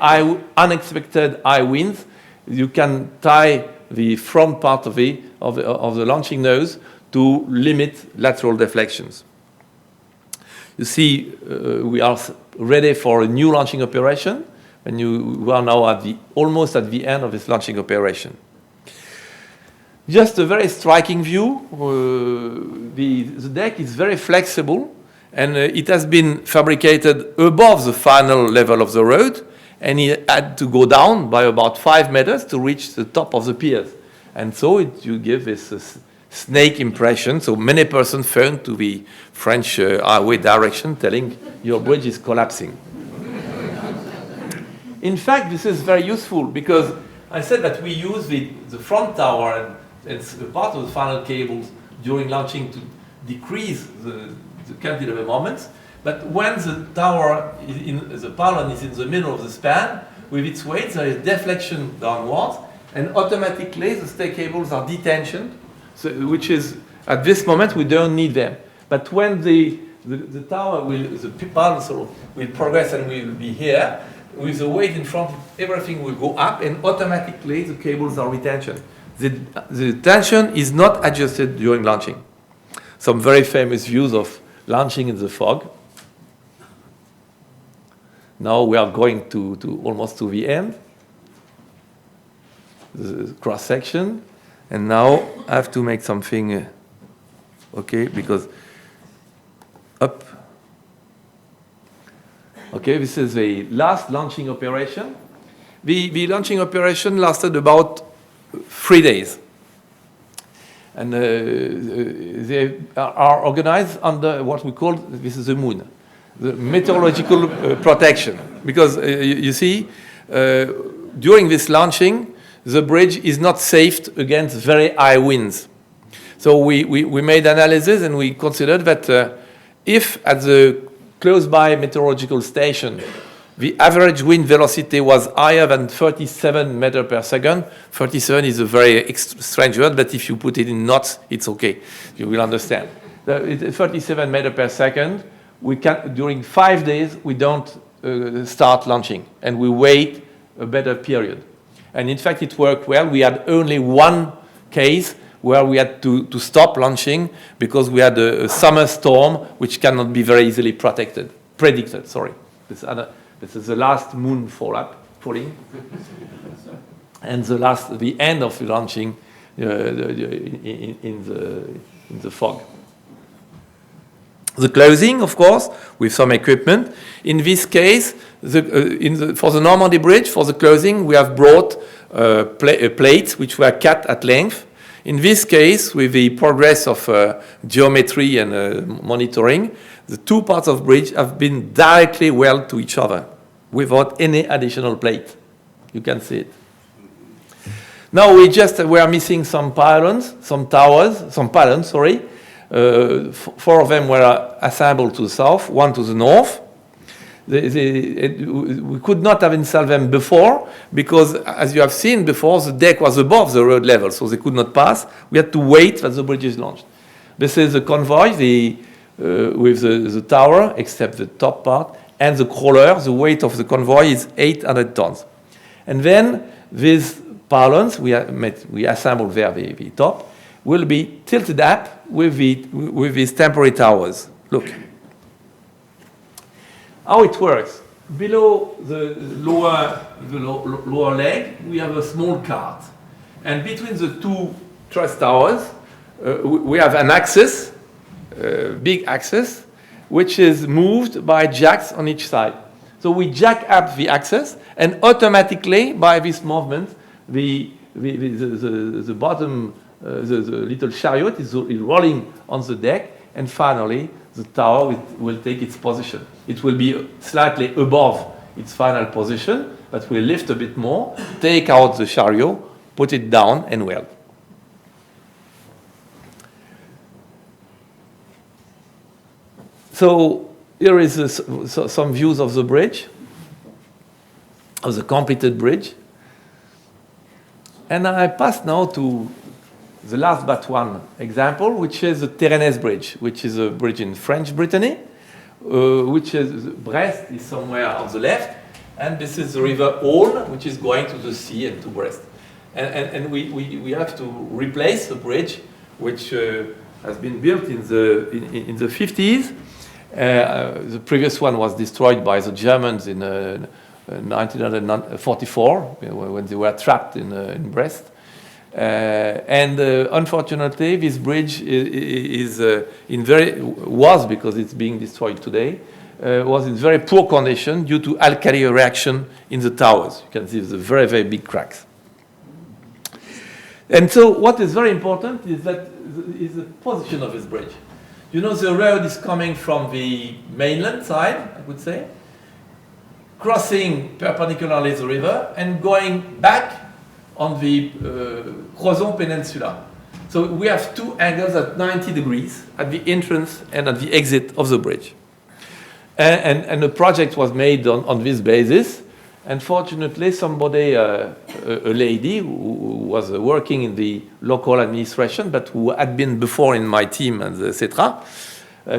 Speaker 2: unexpected high winds, you can tie the front part of the launching nose to limit lateral deflections. You see, we are ready for a new launching operation, and we are now almost at the end of this launching operation. Just a very striking view. The deck is very flexible, and it has been fabricated above the final level of the road, and it had to go down by about 5 meters to reach the top of the piers. And so you give this snake impression. So many persons phoned to the French highway direction telling your bridge is collapsing. In fact, this is very useful because I said that we use the front tower and part of the final cables during launching to decrease the cantilever moments. But when the tower, the pylon is in the middle of the span, with its weight, there is deflection downwards, and automatically the stay cables are detensioned, so, which is, at this moment, we don't need them. But when the tower the pylon sort of will progress and will be here, with the weight in front, everything will go up, and automatically the cables are retention. The tension is not adjusted during launching. Some very famous views of launching in the fog. Now we are going to almost to the end, the cross section, and now I have to make something okay, because up. Okay, this is the last launching operation. The launching operation lasted about 3 days. And they are organized under what we call, this is the moon, the meteorological protection. Because you see, during this launching, the bridge is not safe against very high winds. So we made analysis and we considered that if at the close by meteorological station, the average wind velocity was higher than 37 meters per second. 37 is a very strange word, but if you put it in knots, it's okay. You will understand. 37 meters per second, we can, during 5 days, we don't start launching, and we wait a better period. And in fact, it worked well. We had only one case where we had to stop launching because we had a summer storm which cannot be very easily predicted. Sorry. This is the last moon falling, and the end of the launching in the fog. The closing, of course, with some equipment. In this case, for the Normandy Bridge, for the closing, we have brought plates which were cut at length. In this case, with the progress of geometry and monitoring, the two parts of bridge have been directly welded to each other without any additional plate. You can see it. Now we are missing some pylons, some pylons, sorry. 4 of them were assembled to the south, 1 to the north. We could not have installed them before because, as you have seen before, the deck was above the road level, so they could not pass. We had to wait that the bridge is launched. This is the convoy with the tower, except the top part, and the crawler. The weight of the convoy is 800 tons. And then these pylons, we assembled there the top, will be tilted up with these temporary towers. Look. How it works. Below the lower leg, we have a small cart. And between the two truss towers, we have an axis, big axis, which is moved by jacks on each side. So we jack up the axis, and automatically, by this movement, the bottom, the little chariot is rolling on the deck, and finally, the tower will take its position. It will be slightly above its final position, but we'll lift a bit more, take out the chariot, put it down, and weld. So here is some views of the bridge, of the completed bridge. And I pass now to the last but one example, which is the Terrennes Bridge, which is a bridge in French Brittany, which is Brest is somewhere on the left, and this is the river Rhone, which is going to the sea and to Brest. And we have to replace the bridge, which has been built in the 50s. The previous one was destroyed by the Germans in 1944 when they were trapped in Brest. Unfortunately, this bridge was, because it's being destroyed today, was in very poor condition due to alkali reaction in the towers. You can see the very, very big cracks. And so what is very important is the position of this bridge. You know, the road is coming from the mainland side, I would say, crossing perpendicularly the river and going back on the Rhone Peninsula. So we have two angles at 90 degrees at the entrance and at the exit of the bridge. And the project was made on this basis. Unfortunately, somebody, a lady who was working in the local administration, but who had been before in my team, and etc.,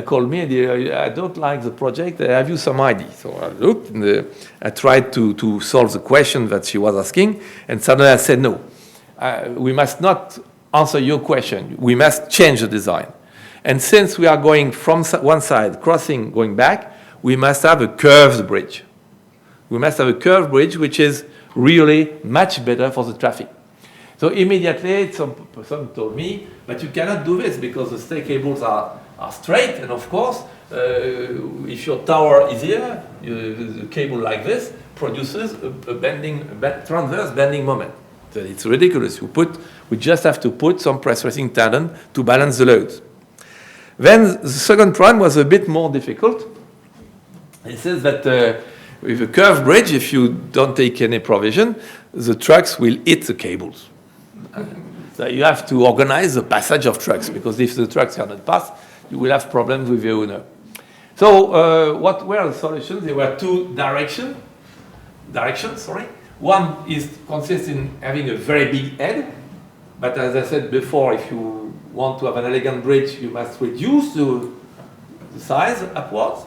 Speaker 2: called me and I don't like the project. Have you some idea? So I looked and I tried to solve the question that she was asking, and suddenly I said, no, we must not answer your question. We must change the design. And since we are going from one side, crossing, going back, we must have a curved bridge. We must have a curved bridge which is really much better for the traffic. So immediately some person told me, but you cannot do this because the stay cables are straight, and of course, if your tower is here, the cable like this produces a transverse bending moment. So it's ridiculous. We just have to put some pressing tendon to balance the loads. Then the second problem was a bit more difficult. It says that with a curved bridge, if you don't take any provision, the trucks will hit the cables. So you have to organize the passage of trucks, because if the trucks cannot pass, you will have problems with the owner. So what were the solutions? There were two directions. One consists in having a very big head, but as I said before, if you want to have an elegant bridge, you must reduce the size upwards.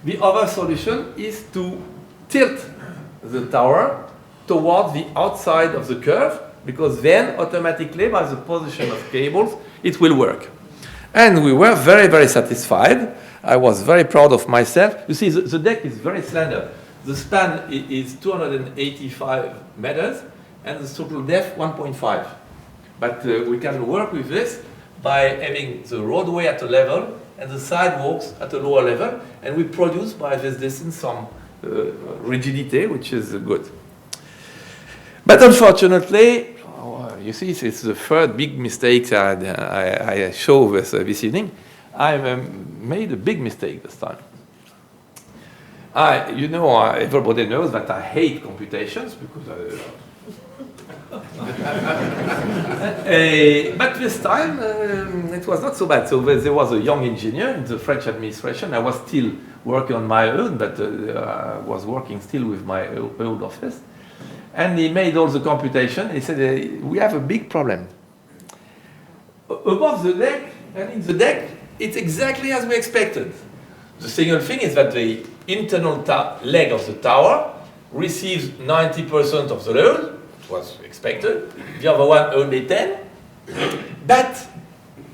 Speaker 2: The other solution is to tilt the tower towards the outside of the curve, because then automatically, by the position of cables, it will work. And we were very, very satisfied. I was very proud of myself. You see, the deck is very slender. The span is 285 meters, and the total depth 1.5. But we can work with this by having the roadway at a level and the sidewalks at a lower level, and we produce by this distance some rigidity, which is good. But unfortunately, you see, it's the third big mistake I show this evening. I made a big mistake this time. Everybody knows that I hate computations because but this time it was not so bad. So there was a young engineer in the French administration. I was still working on my own, but I was working still with my old office. And he made all the computation. He said, we have a big problem. Above the deck and in the deck, it's exactly as we expected. The single thing is that the internal leg of the tower receives 90% of the load. It was expected. The other one only 10. But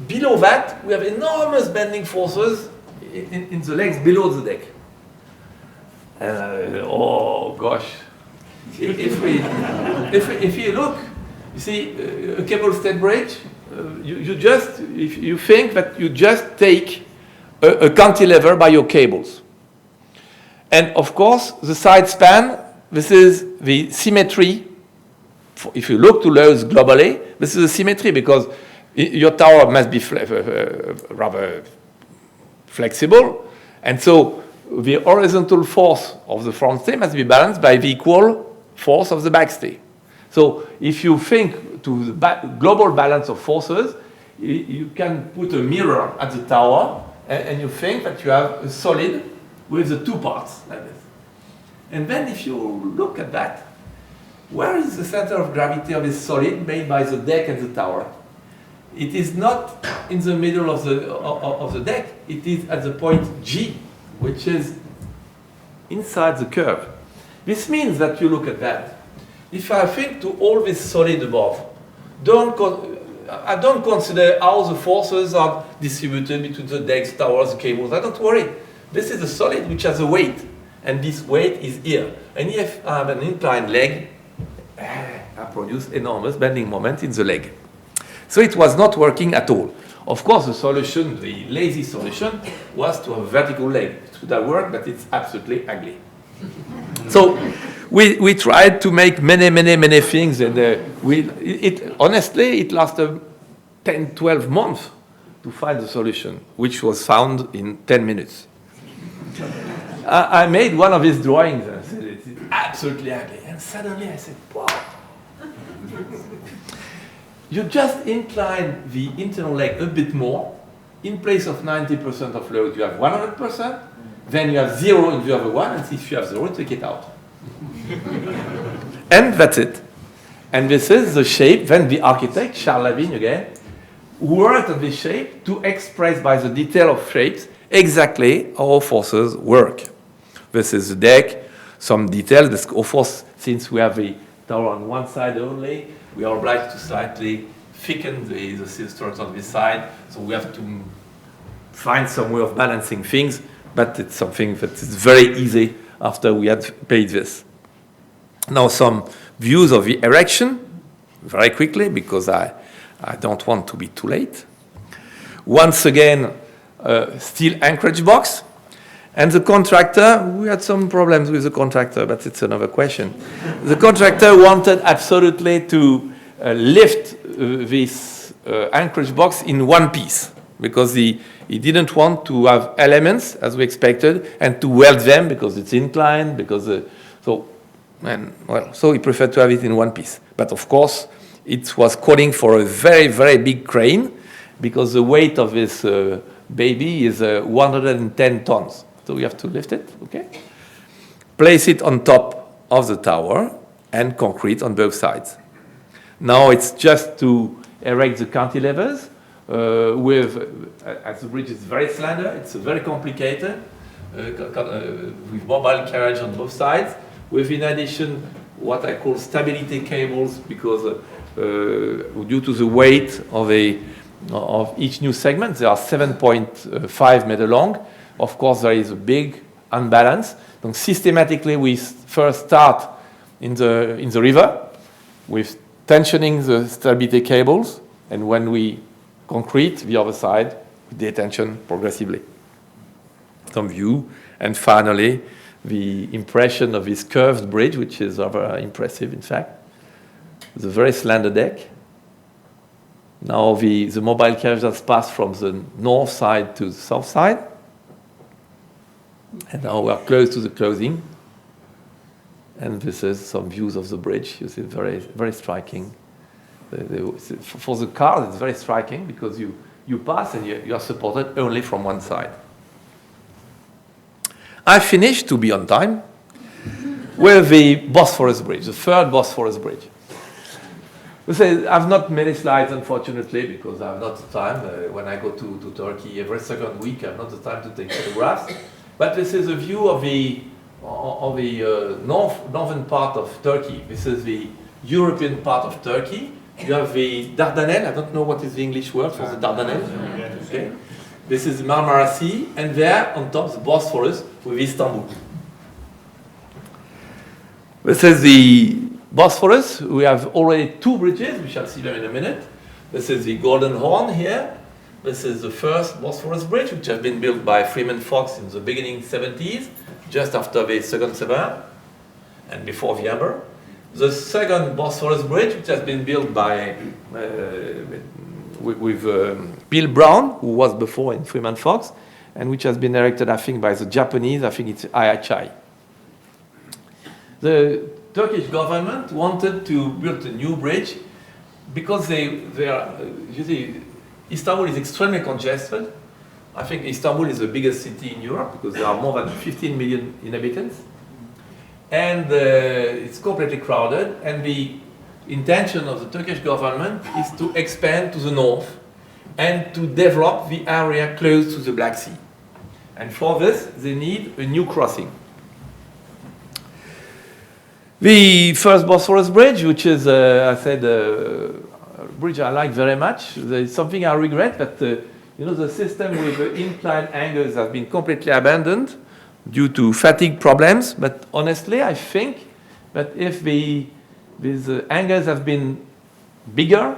Speaker 2: below that, we have enormous bending forces in the legs below the deck. Oh gosh. If you look, you see a cable-stayed bridge, you think that you just take a cantilever by your cables. And of course, the side span, this is the symmetry. If you look to loads globally, this is a symmetry because your tower must be rather flexible. And so the horizontal force of the front stay must be balanced by the equal force of the backstay. So if you think to the global balance of forces, you can put a mirror at the tower and you think that you have a solid with the two parts, like this. And then if you look at that, where is the center of gravity of this solid made by the deck and the tower? It is not in the middle of the deck, it is at the point G, which is inside the curve. This means that you look at that. If I think to all this solid above, I don't consider how the forces are distributed between the decks, towers, the cables. I don't worry. This is a solid which has a weight, and this weight is here. And if I have an inclined leg, I produce enormous bending moment in the leg. So it was not working at all. Of course, the solution, the lazy solution, was to have a vertical leg. It would have worked, but it's absolutely ugly. So we tried to make many things, and honestly, it lasted 10, 12 months to find the solution, which was found in 10 minutes. I made one of his drawings and said, it's absolutely ugly. And suddenly I said, wow. You just incline the internal leg a bit more. In place of 90% of load, you have 100%. Then you have 0 in the other one, and if you have 0, take it out. And that's it. And this is the shape. Then the architect, Charles Lavigne again, worked on this shape to express by the detail of shapes exactly how forces work. This is the deck, some details. Of course, since we have the tower on one side only, we are obliged to slightly thicken the structure on this side. So we have to find some way of balancing things, but it's something that is very easy after we had paid this. Now some views of the erection, very quickly, because I don't want to be too late. Once again, steel anchorage box. And the contractor, we had some problems with the contractor, but it's another question. The contractor wanted absolutely to lift this anchorage box in one piece, because he didn't want to have elements, as we expected, and to weld them, because it's inclined, because so he preferred to have it in one piece. But of course, it was calling for a very big crane, because the weight of this baby is 110 tons. So we have to lift it, okay? Place it on top of the tower and concrete on both sides. Now it's just to erect the cantilevers as the bridge is very slender, it's very complicated, with mobile carriage on both sides, with in addition what I call stability cables, because due to the weight of each new segment, they are 7.5 meter long. Of course, there is a big unbalance. So systematically, we first start in the river with tensioning the stability cables, and when we concrete the other side, we detension progressively. Some view, and finally, the impression of this curved bridge, which is rather impressive, in fact. The very slender deck. Now the mobile carriage has passed from the north side to the south side. And now we are close to the closing. And this is some views of the bridge. You see, very striking. For the car, it's very striking because you pass and you are supported only from one side. I finished, to be on time, with the Bosphorus Bridge, the third Bosphorus Bridge. I have not many slides, unfortunately, because I have not the time. When I go to Turkey every second week, I have not the time to take photographs. But this is a view of the northern part of Turkey. This is the European part of Turkey. You have the Dardanelles. I don't know what is the English word for the Dardanelles. Okay. This is the Marmara Sea, and there on top the Bosphorus with Istanbul. This is the Bosphorus. We have already two bridges. We shall see them in a minute. This is the Golden Horn here. This is the first Bosphorus Bridge, which has been built by Freeman Fox in the beginning 70s, just after the Second Severn and before the Amber. The second Bosphorus Bridge, which has been built by with Bill Brown, who was before in Freeman Fox, and which has been erected, I think, by the Japanese. I think it's IHI. The Turkish government wanted to build a new bridge because they are, you see, Istanbul is extremely congested. I think Istanbul is the biggest city in Europe because there are more than 15 million inhabitants. And it's completely crowded. And the intention of the Turkish government is to expand to the north and to develop the area close to the Black Sea. And for this, they need a new crossing. The first Bosphorus Bridge, which is, I said, a bridge I like very much. There's something I regret, that you know, the system with the inclined angles has been completely abandoned due to fatigue problems. But honestly, I think that if these angles have been bigger,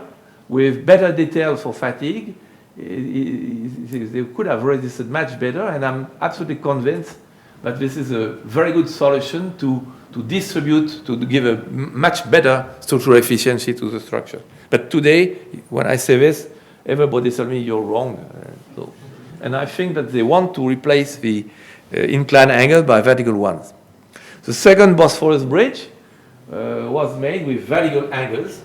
Speaker 2: with better details for fatigue, they could have resisted much better. And I'm absolutely convinced that this is a very good solution to distribute, to give a much better structural efficiency to the structure. But today, when I say this, everybody tells me you're wrong. And I think that they want to replace the inclined angle by vertical ones. The second Bosphorus Bridge was made with vertical angles.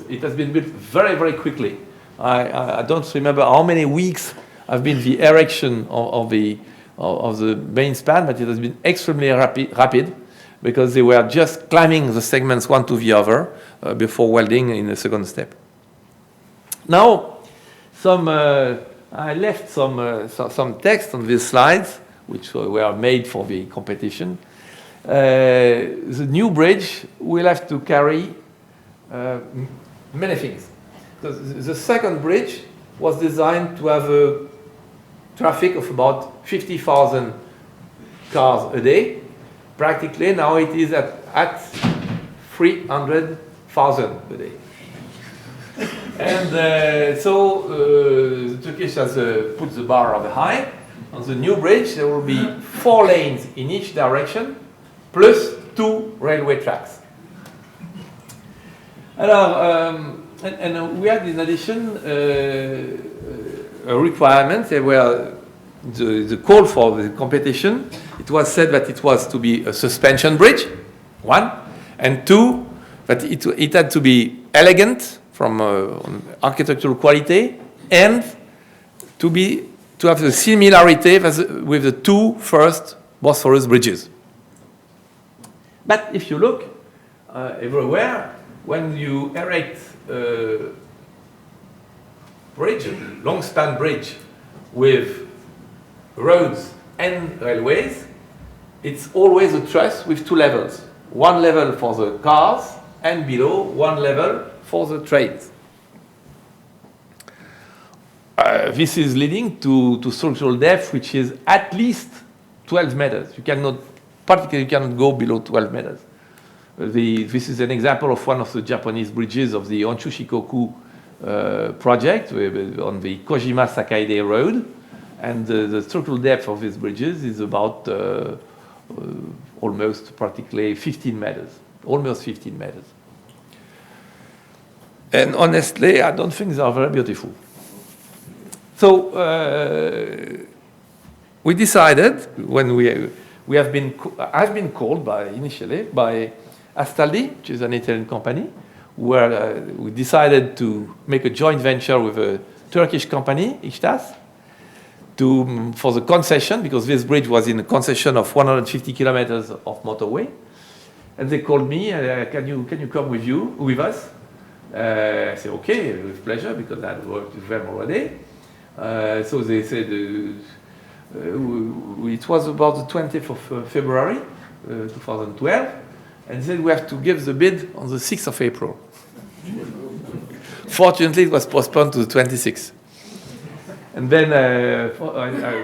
Speaker 2: It has been built very, very quickly. I don't remember how many weeks have been the erection of the main span, but it has been extremely rapid because they were just climbing the segments one to the other before welding in the second step. Now, I left some text on these slides, which were made for the competition. The new bridge will have to carry many things. The second bridge was designed to have a traffic of about 50,000 cars a day. Practically now it is at 300,000 a day. And so the Turkish has put the bar rather high. On the new bridge there will be 4 lanes in each direction plus 2 railway tracks. And we had in addition a requirement. There were the call for the competition. It was said that it was to be a suspension bridge, 1, and 2, that it had to be elegant from architectural quality, and to have the similarity with the 2 first Bosphorus bridges. But if you look everywhere, when you erect a bridge, a long span bridge with roads and railways, it's always a truss with 2 levels. 1 level for the cars and below 1 level for the trains. This is leading to structural depth which is at least 12 meters. You cannot go below 12 meters. This is an example of one of the Japanese bridges of the Honshu Shikoku project on the Kojima Sakaide Road. And the structural depth of these bridges is about almost practically 15 meters, almost 15 meters. And honestly, I don't think they are very beautiful. So we decided, when I've been called initially by Astaldi, which is an Italian company, where we decided to make a joint venture with a Turkish company, Iştas, for the concession, because this bridge was in a concession of 150 kilometers of motorway. And they called me, can you come with us? I said, okay, with pleasure, because I had worked with them already. So they said, it was about the 20th of February, 2012, and they said we have to give the bid on the 6th of April. Fortunately, it was postponed to the 26th. And then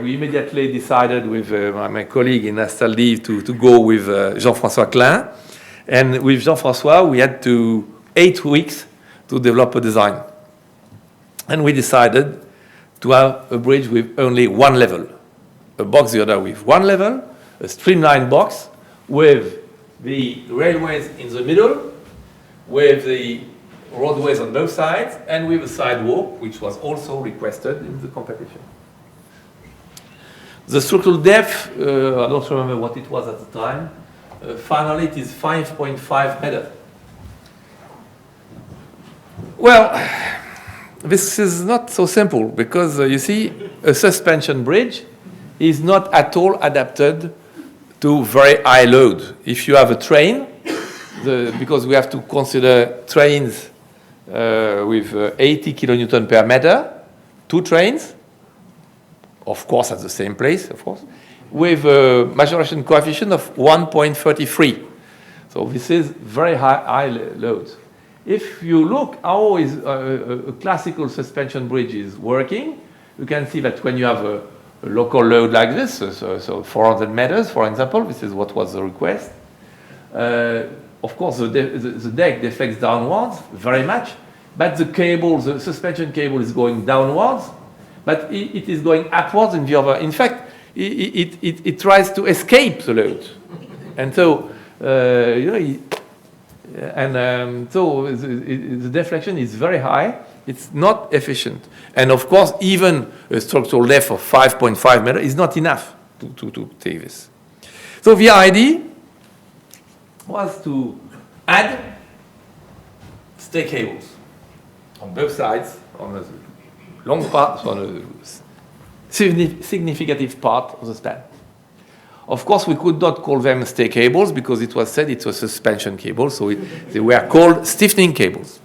Speaker 2: we immediately decided with my colleague in Astaldi to go with Jean-François Klein. And with Jean-François, we had 8 weeks to develop a design. And we decided to have a bridge with only 1 level. A box girder with 1 level, a streamlined box with the railways in the middle, with the roadways on both sides, and with a sidewalk, which was also requested in the competition. The structural depth, I don't remember what it was at the time. Finally, it is 5.5 meters. Well, this is not so simple, because you see, a suspension bridge is not at all adapted to very high load. If you have a train, because we have to consider trains with 80 kilonewton per meter, 2 trains, of course at the same place, of course, with a maturation coefficient of 1.33. So this is very high load. If you look how is a classical suspension bridge is working, you can see that when you have a local load like this, so 400 meters, for example, this is what was the request. Of course, the deck deflects downwards very much, but the cable, the suspension cable is going downwards, but it is going upwards in the other. In fact, it tries to escape the load. And so, so the deflection is very high. It's not efficient. And of course, even a structural depth of 5.5 meters is not enough to take this. So the idea was to add stay cables on both sides, on a long part, on a significant part of the span. Of course, we could not call them stay cables because it was said it was suspension cables, so they were called stiffening cables.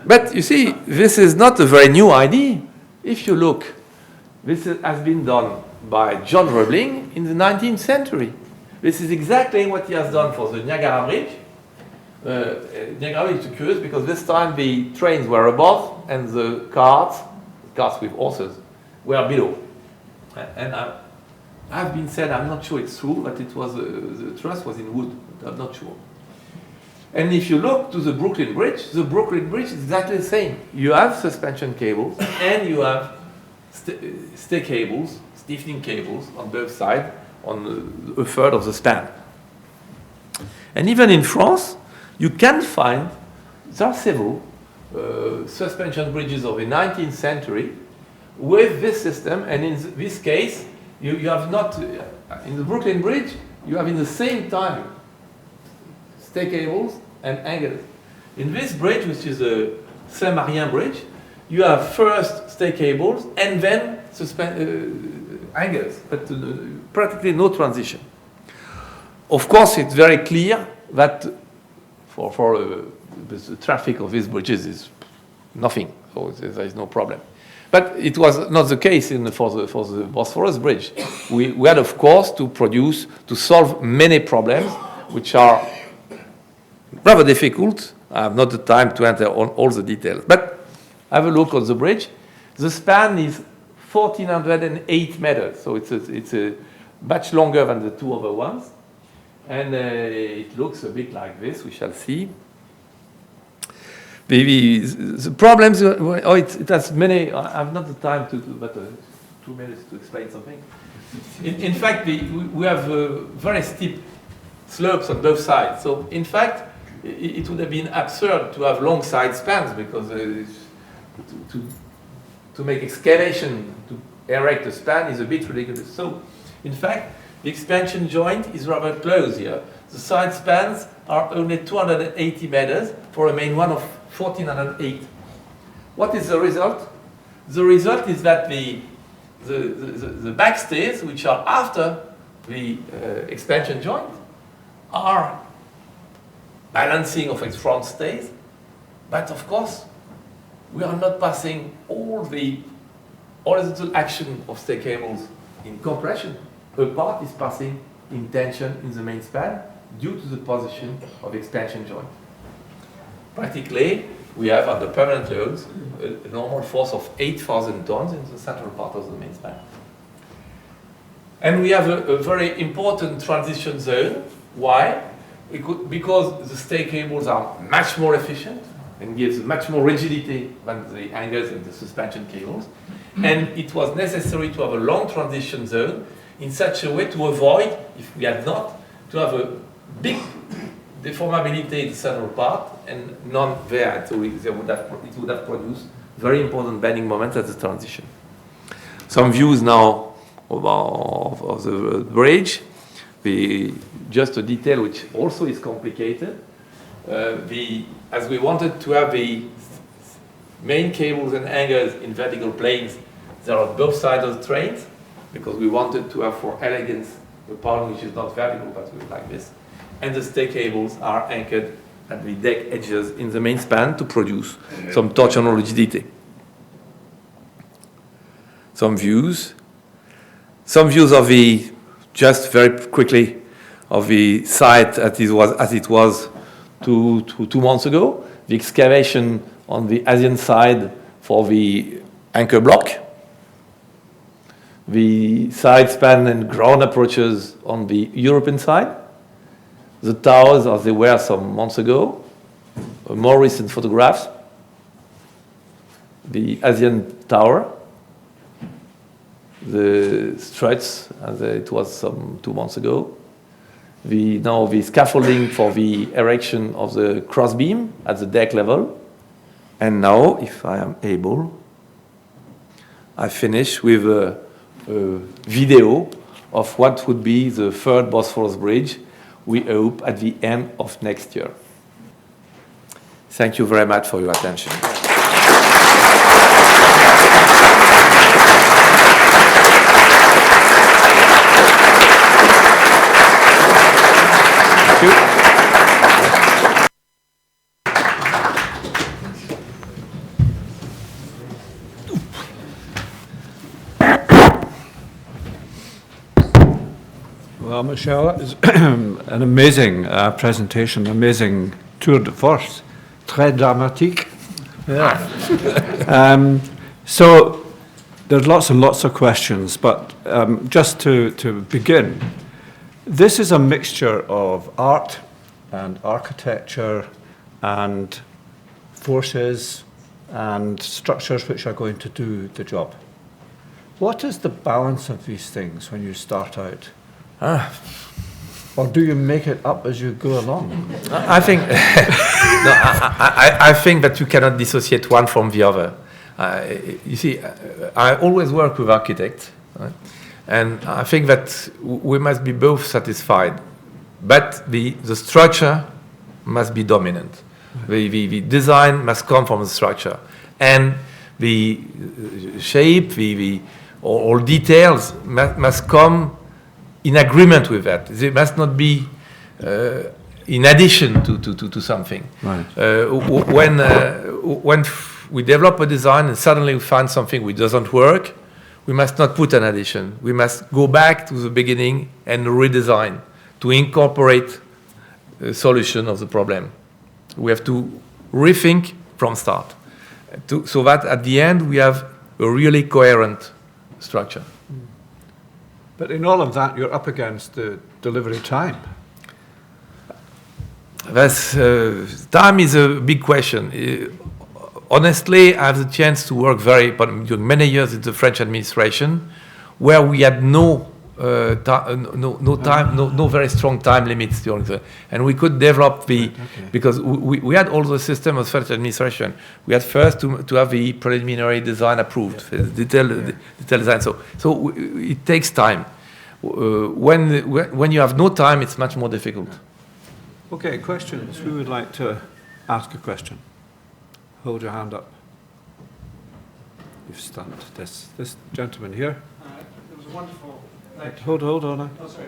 Speaker 2: But you see, this is not a very new idea. If you look, this has been done by John Roebling in the 19th century. This is exactly what he has done for the Niagara Bridge. Niagara Bridge is curious because this time the trains were above and the cars with horses, were below. And I've been said, I'm not sure it's true, but it was the truss was in wood. I'm not sure. And if you look to the Brooklyn Bridge is exactly the same. You have suspension cables and you have stay cables, stiffening cables on both sides on a third of the span. And even in France, you can find, there are several suspension bridges of the 19th century with this system, and in this case, you have not, in the Brooklyn Bridge, you have in the same time stay cables and anchors. In this bridge, which is a Saint-Marien Bridge, you have first stay cables and then anchors, but practically no transition. Of course, it's very clear that for the traffic of these bridges is nothing, so there is no problem. But it was not the case for the Bosphorus Bridge. We had, of course, to solve many problems, which are rather difficult. I have not the time to enter on all the details. But have a look on the bridge. The span is 1,408 meters, so it's a much longer than the two other ones. And it looks a bit like this, we shall see. The problems, it has many, I have not the time but 2 minutes to explain something. In fact, we have very steep slopes on both sides. So in fact, it would have been absurd to have long side spans because to make excavation, to erect a span is a bit ridiculous. So in fact, the expansion joint is rather close here. The side spans are only 280 meters for a main one of 1,408. What is the result? The result is that the backstays, which are after the expansion joint, are balancing of its front stays. But of course, we are not passing all the horizontal action of stay cables in compression. A part is passing in tension in the main span due to the position of expansion joint. Practically, we have under permanent loads a normal force of 8,000 tons in the central part of the main span. And we have a very important transition zone. Why? Because the stay cables are much more efficient and gives much more rigidity than the anchors and the suspension cables. And it was necessary to have a long transition zone in such a way to avoid, if we had not, to have a big deformability in the central part and none there. So it would have produced very important bending moments at the transition. Some views now of the bridge. Just a detail which also is complicated. As we wanted to have the main cables and hangers in vertical planes. They're on both sides of the trains, because we wanted to have, for elegance, a part which is not vertical, but like this. And the stay cables are anchored at the deck edges in the main span to produce some torsional rigidity. Some views of the, just very quickly, of the site as it was 2 months ago. The excavation on the Asian side for the anchor block. The side span and ground approaches on the European side. The towers as they were some months ago. More recent photographs. The Asian tower. The struts as it was some 2 months ago. Now the scaffolding for the erection of the crossbeam at the deck level. And now, if I am able, I finish with a video of what would be the third Bosphorus bridge, we hope, at the end of next year. Thank you very much for your attention. Thank you.
Speaker 1: Well, Michel, that is an amazing presentation, amazing tour de force, très dramatique. Yeah. So there's lots and lots of questions, but just to begin, this is a mixture of art and architecture and forces and structures which are going to do the job. What is the balance of these things when you start out? Or do you make it up as you go along?
Speaker 2: I think I think that you cannot dissociate one from the other. You see, I always work with architects, right? And I think that we must be both satisfied, but the structure must be dominant. The design must come from the structure, and the shape, all details must come in agreement with that. They must not be in addition to something.
Speaker 1: Right.
Speaker 2: When we develop a design and suddenly we find something which doesn't work, we must not put an addition. We must go back to the beginning and redesign to incorporate a solution of the problem. We have to rethink from start so that at the end we have a really coherent structure.
Speaker 1: But in all of that, you're up against the delivery time.
Speaker 2: Time is a big question. Honestly, I have the chance to work during many years in the French administration, where we had no very strong time limits during and we could develop because we had all the system of French administration. We had first to have the preliminary design approved, detailed design. So it takes time. When you have no time, it's much more difficult.
Speaker 1: Okay, questions. Who would like to ask a question? Hold your hand up. You've stunned. This gentleman here.
Speaker 3: It was a wonderful lecture.
Speaker 1: Hold on.
Speaker 3: Oh, sorry.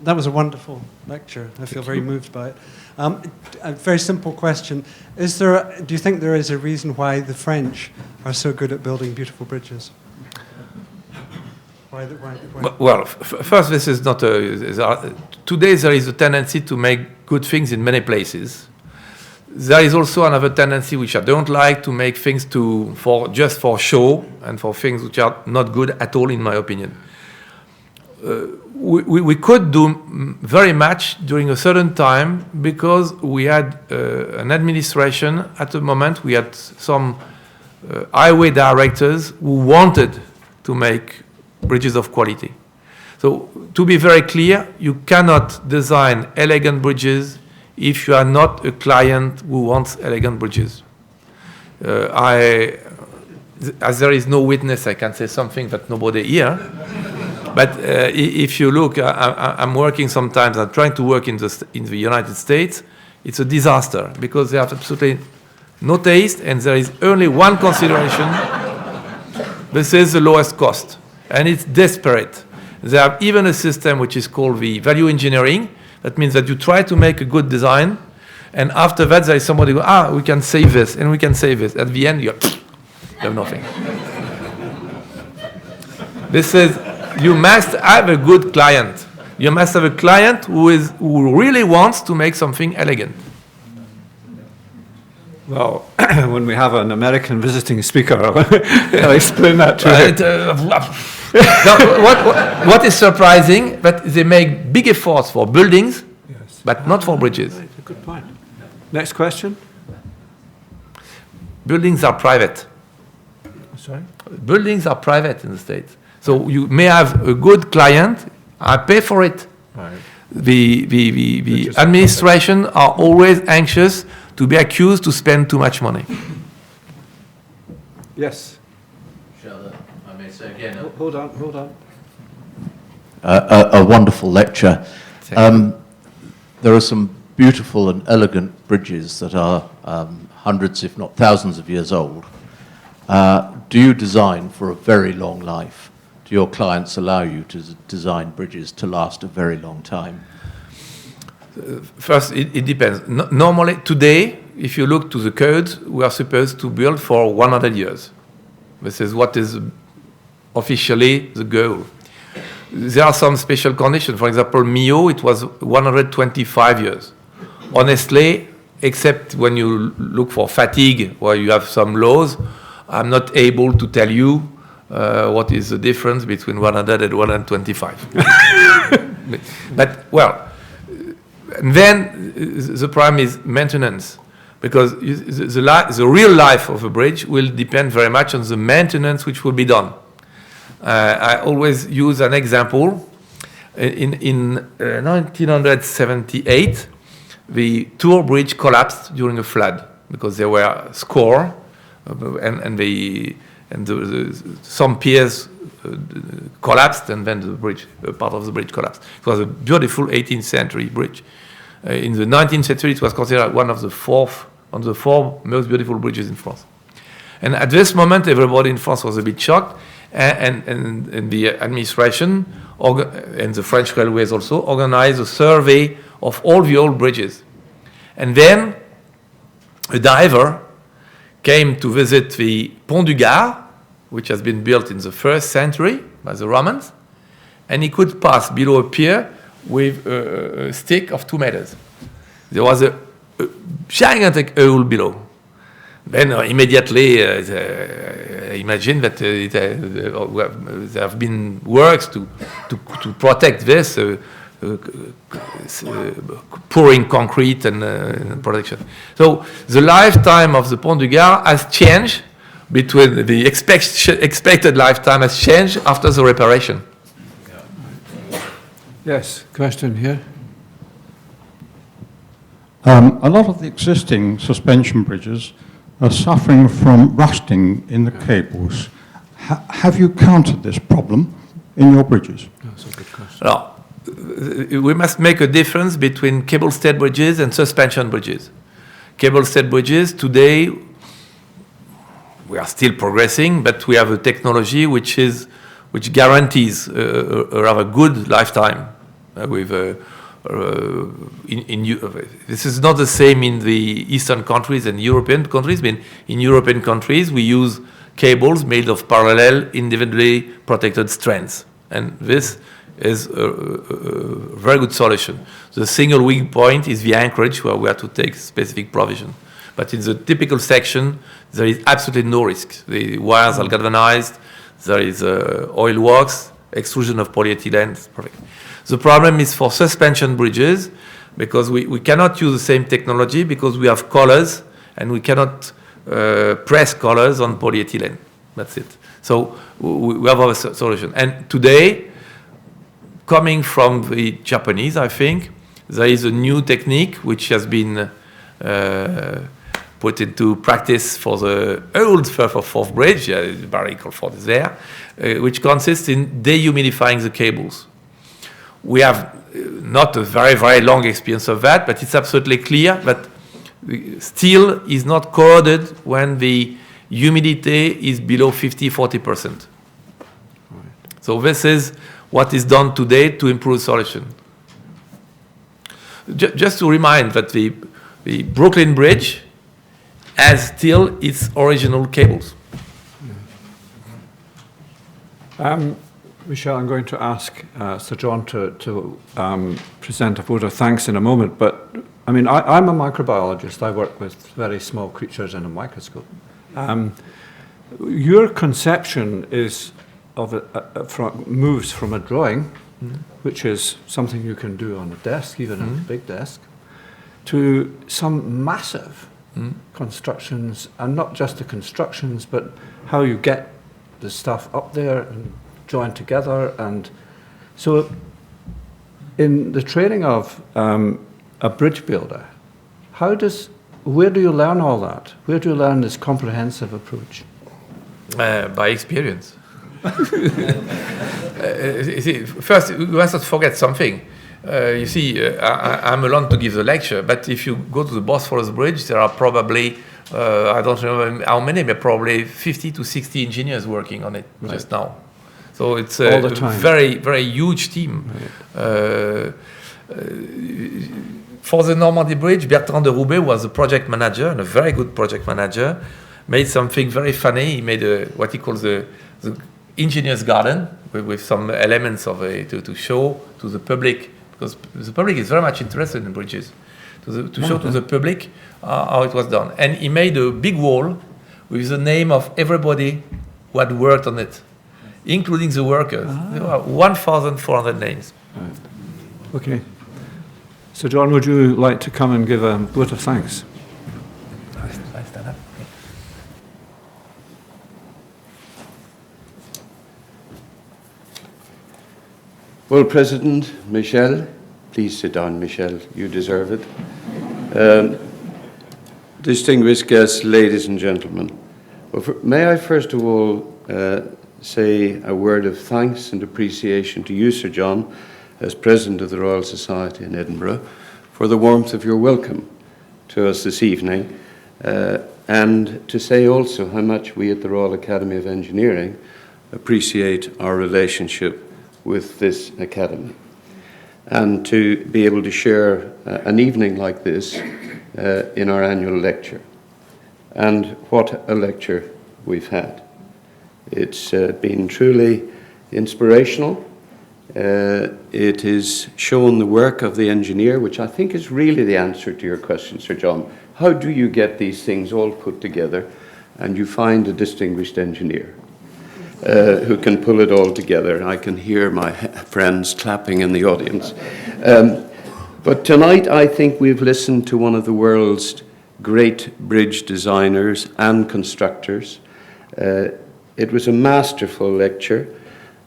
Speaker 3: That was a wonderful lecture. I feel very moved by it. A very simple question. Do you think there is a reason why the French are so good at building beautiful bridges? Why?
Speaker 2: Well, first, this is not today there is a tendency to make good things in many places. There is also another tendency which I don't like, to make things just for show and for things which are not good at all, in my opinion. We could do very much during a certain time because we had an administration at the moment. We had some highway directors who wanted to make bridges of quality. So to be very clear, you cannot design elegant bridges if you are not a client who wants elegant bridges. As there is no witness, I can say something that nobody here. But if you look, I'm working sometimes, I'm trying to work in the United States. It's a disaster because they have absolutely no taste, and there is only one consideration. This is the lowest cost, and it's desperate. They have even a system which is called the value engineering. That means that you try to make a good design, and after that there is somebody who goes, we can save this, and we can save this. At the end, you have nothing. This is, you must have a good client. You must have a client who really wants to make something elegant.
Speaker 1: Well, when we have an American visiting speaker, I'll explain that to him.
Speaker 2: What is surprising, that they make big efforts for buildings, yes, but not for bridges.
Speaker 1: Right, a good point. Next question.
Speaker 2: Buildings are private.
Speaker 1: Sorry?
Speaker 2: Buildings are private in the States. So you may have a good client, I pay for it.
Speaker 1: Right.
Speaker 2: The administration are always anxious to be accused to spend too much money.
Speaker 1: Yes.
Speaker 4: Michel, I may say again.
Speaker 1: Hold on.
Speaker 4: A wonderful lecture. There are some beautiful and elegant bridges that are hundreds, if not thousands of years old. Do you design for a very long life? Do your clients allow you to design bridges to last a very long time?
Speaker 2: First, it depends. Normally, today, if you look to the codes, we are supposed to build for 100 years. This is what is officially the goal. There are some special conditions. For example, Millau, it was 125 years. Honestly, except when you look for fatigue, where you have some laws, I'm not able to tell you what is the difference between 100 and 125. But, well, and then the problem is maintenance, because the real life of a bridge will depend very much on the maintenance which will be done. I always use an example. In 1978, the Tours Bridge collapsed during a flood because there were scores, and some piers collapsed, and then the bridge, part of the bridge collapsed. It was a beautiful 18th century bridge. In the 19th century, it was considered one of the four most beautiful bridges in France. And at this moment, everybody in France was a bit shocked, and the administration and the French railways also organized a survey of all the old bridges. And then a diver came to visit the Pont du Gard, which has been built in the 1st century by the Romans, and he could pass below a pier with a stick of 2 meters. There was a gigantic hole below. Then immediately imagine that there have been works to protect this, pouring concrete and protection. So the lifetime of the Pont du Gard has changed between the expected lifetime has changed after the reparation.
Speaker 1: Yes, question here.
Speaker 5: A lot of the existing suspension bridges are suffering from rusting in the cables. Have you countered this problem in your bridges?
Speaker 1: That's a good question.
Speaker 2: Now, we must make a difference between cable-stayed bridges and suspension bridges. Cable-stayed bridges, today, we are still progressing, but we have a technology which guarantees a rather good lifetime. This is not the same in the Eastern countries and European countries. But in European countries, we use cables made of parallel, individually protected strands, and this is a very good solution. The single weak point is the anchorage, where we have to take specific provision. But in the typical section, there is absolutely no risk. The wires are galvanized. There is oil works, extrusion of polyethylene. It's perfect. The problem is for suspension bridges, because we cannot use the same technology because we have collars, and we cannot press collars on polyethylene. That's it. So we have a solution. And today, coming from the Japanese, I think, there is a new technique which has been put into practice for the old Firth of Forth Bridge, Barry Colford is there, which consists in dehumidifying the cables. We have not a very, very long experience of that, but it's absolutely clear that The steel is not corroded when the humidity is below 50-40%. So this is what is done today to improve solution. Just to remind that the Brooklyn Bridge has still its original cables.
Speaker 1: Michel, I'm going to ask Sir John to present a vote of thanks in a moment, but I mean, I'm a microbiologist. I work with very small creatures in a microscope. Your conception is moves from a drawing, which is something you can do on a desk, even a big desk, to some massive constructions, and not just the constructions, but how you get the stuff up there and joined together. And so in the training of a bridge builder, where do you learn all that? Where do you learn this comprehensive approach?
Speaker 2: By experience. First, we must not forget something. You see, I'm alone to give the lecture, but if you go to the Bosphorus Bridge, there are probably, I don't know how many, but probably 50 to 60 engineers working on it just now. So it's a very, very huge team.
Speaker 1: Right.
Speaker 2: For the Normandy Bridge, Bertrand de Roubaix was a project manager, and a very good project manager, made something very funny. He made what he calls the engineer's garden with some elements of to show to the public, because the public is very much interested in bridges, to show to the public how it was done. And he made a big wall with the name of everybody who had worked on it, including the workers. There were 1,400 names.
Speaker 1: Right. Okay. So John, would you like to come and give a vote of thanks?
Speaker 2: I stand up.
Speaker 6: Well, President Michel, please sit down, Michel, you deserve it. Distinguished guests, ladies and gentlemen, may I first of all say a word of thanks and appreciation to you, Sir John, as President of the Royal Society in Edinburgh, for the warmth of your welcome to us this evening, and to say also how much we at the Royal Academy of Engineering appreciate our relationship with this academy, and to be able to share an evening like this in our annual lecture. And what a lecture we've had. It's been truly inspirational. It has shown the work of the engineer, which I think is really the answer to your question, Sir John. How do you get these things all put together and you find a distinguished engineer who can pull it all together? I can hear my friends clapping in the audience. But tonight I think we've listened to one of the world's great bridge designers and constructors. It was a masterful lecture,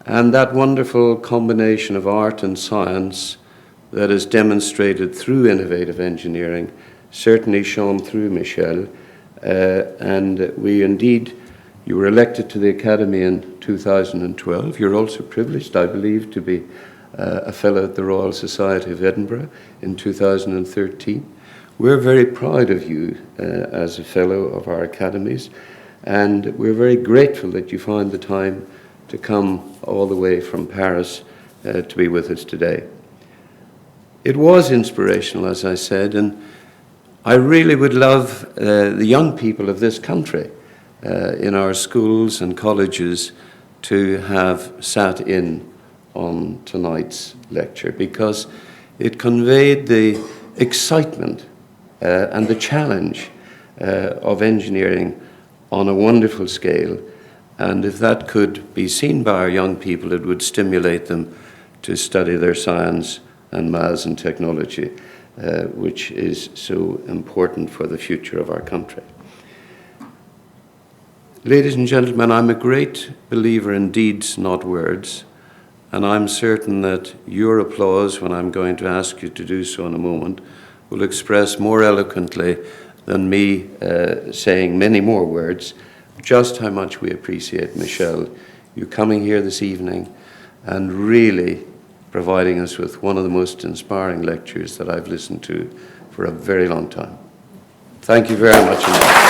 Speaker 6: and that wonderful combination of art and science that is demonstrated through innovative engineering certainly shone through Michel. And you were elected to the Academy in 2012. You're also privileged, I believe, to be a fellow at the Royal Society of Edinburgh in 2013. We're very proud of you as a fellow of our academies, and we're very grateful that you find the time to come all the way from Paris to be with us today. It was inspirational, as I said, and I really would love the young people of this country in our schools and colleges to have sat in on tonight's lecture, because it conveyed the excitement and the challenge of engineering on a wonderful scale. And if that could be seen by our young people, it would stimulate them to study their science and maths and technology, which is so important for the future of our country. Ladies and gentlemen, I'm a great believer in deeds, not words, and I'm certain that your applause, when I'm going to ask you to do so in a moment, will express more eloquently than me saying many more words just how much we appreciate, Michel, you coming here this evening and really providing us with one of the most inspiring lectures that I've listened to for a very long time. Thank you very much indeed.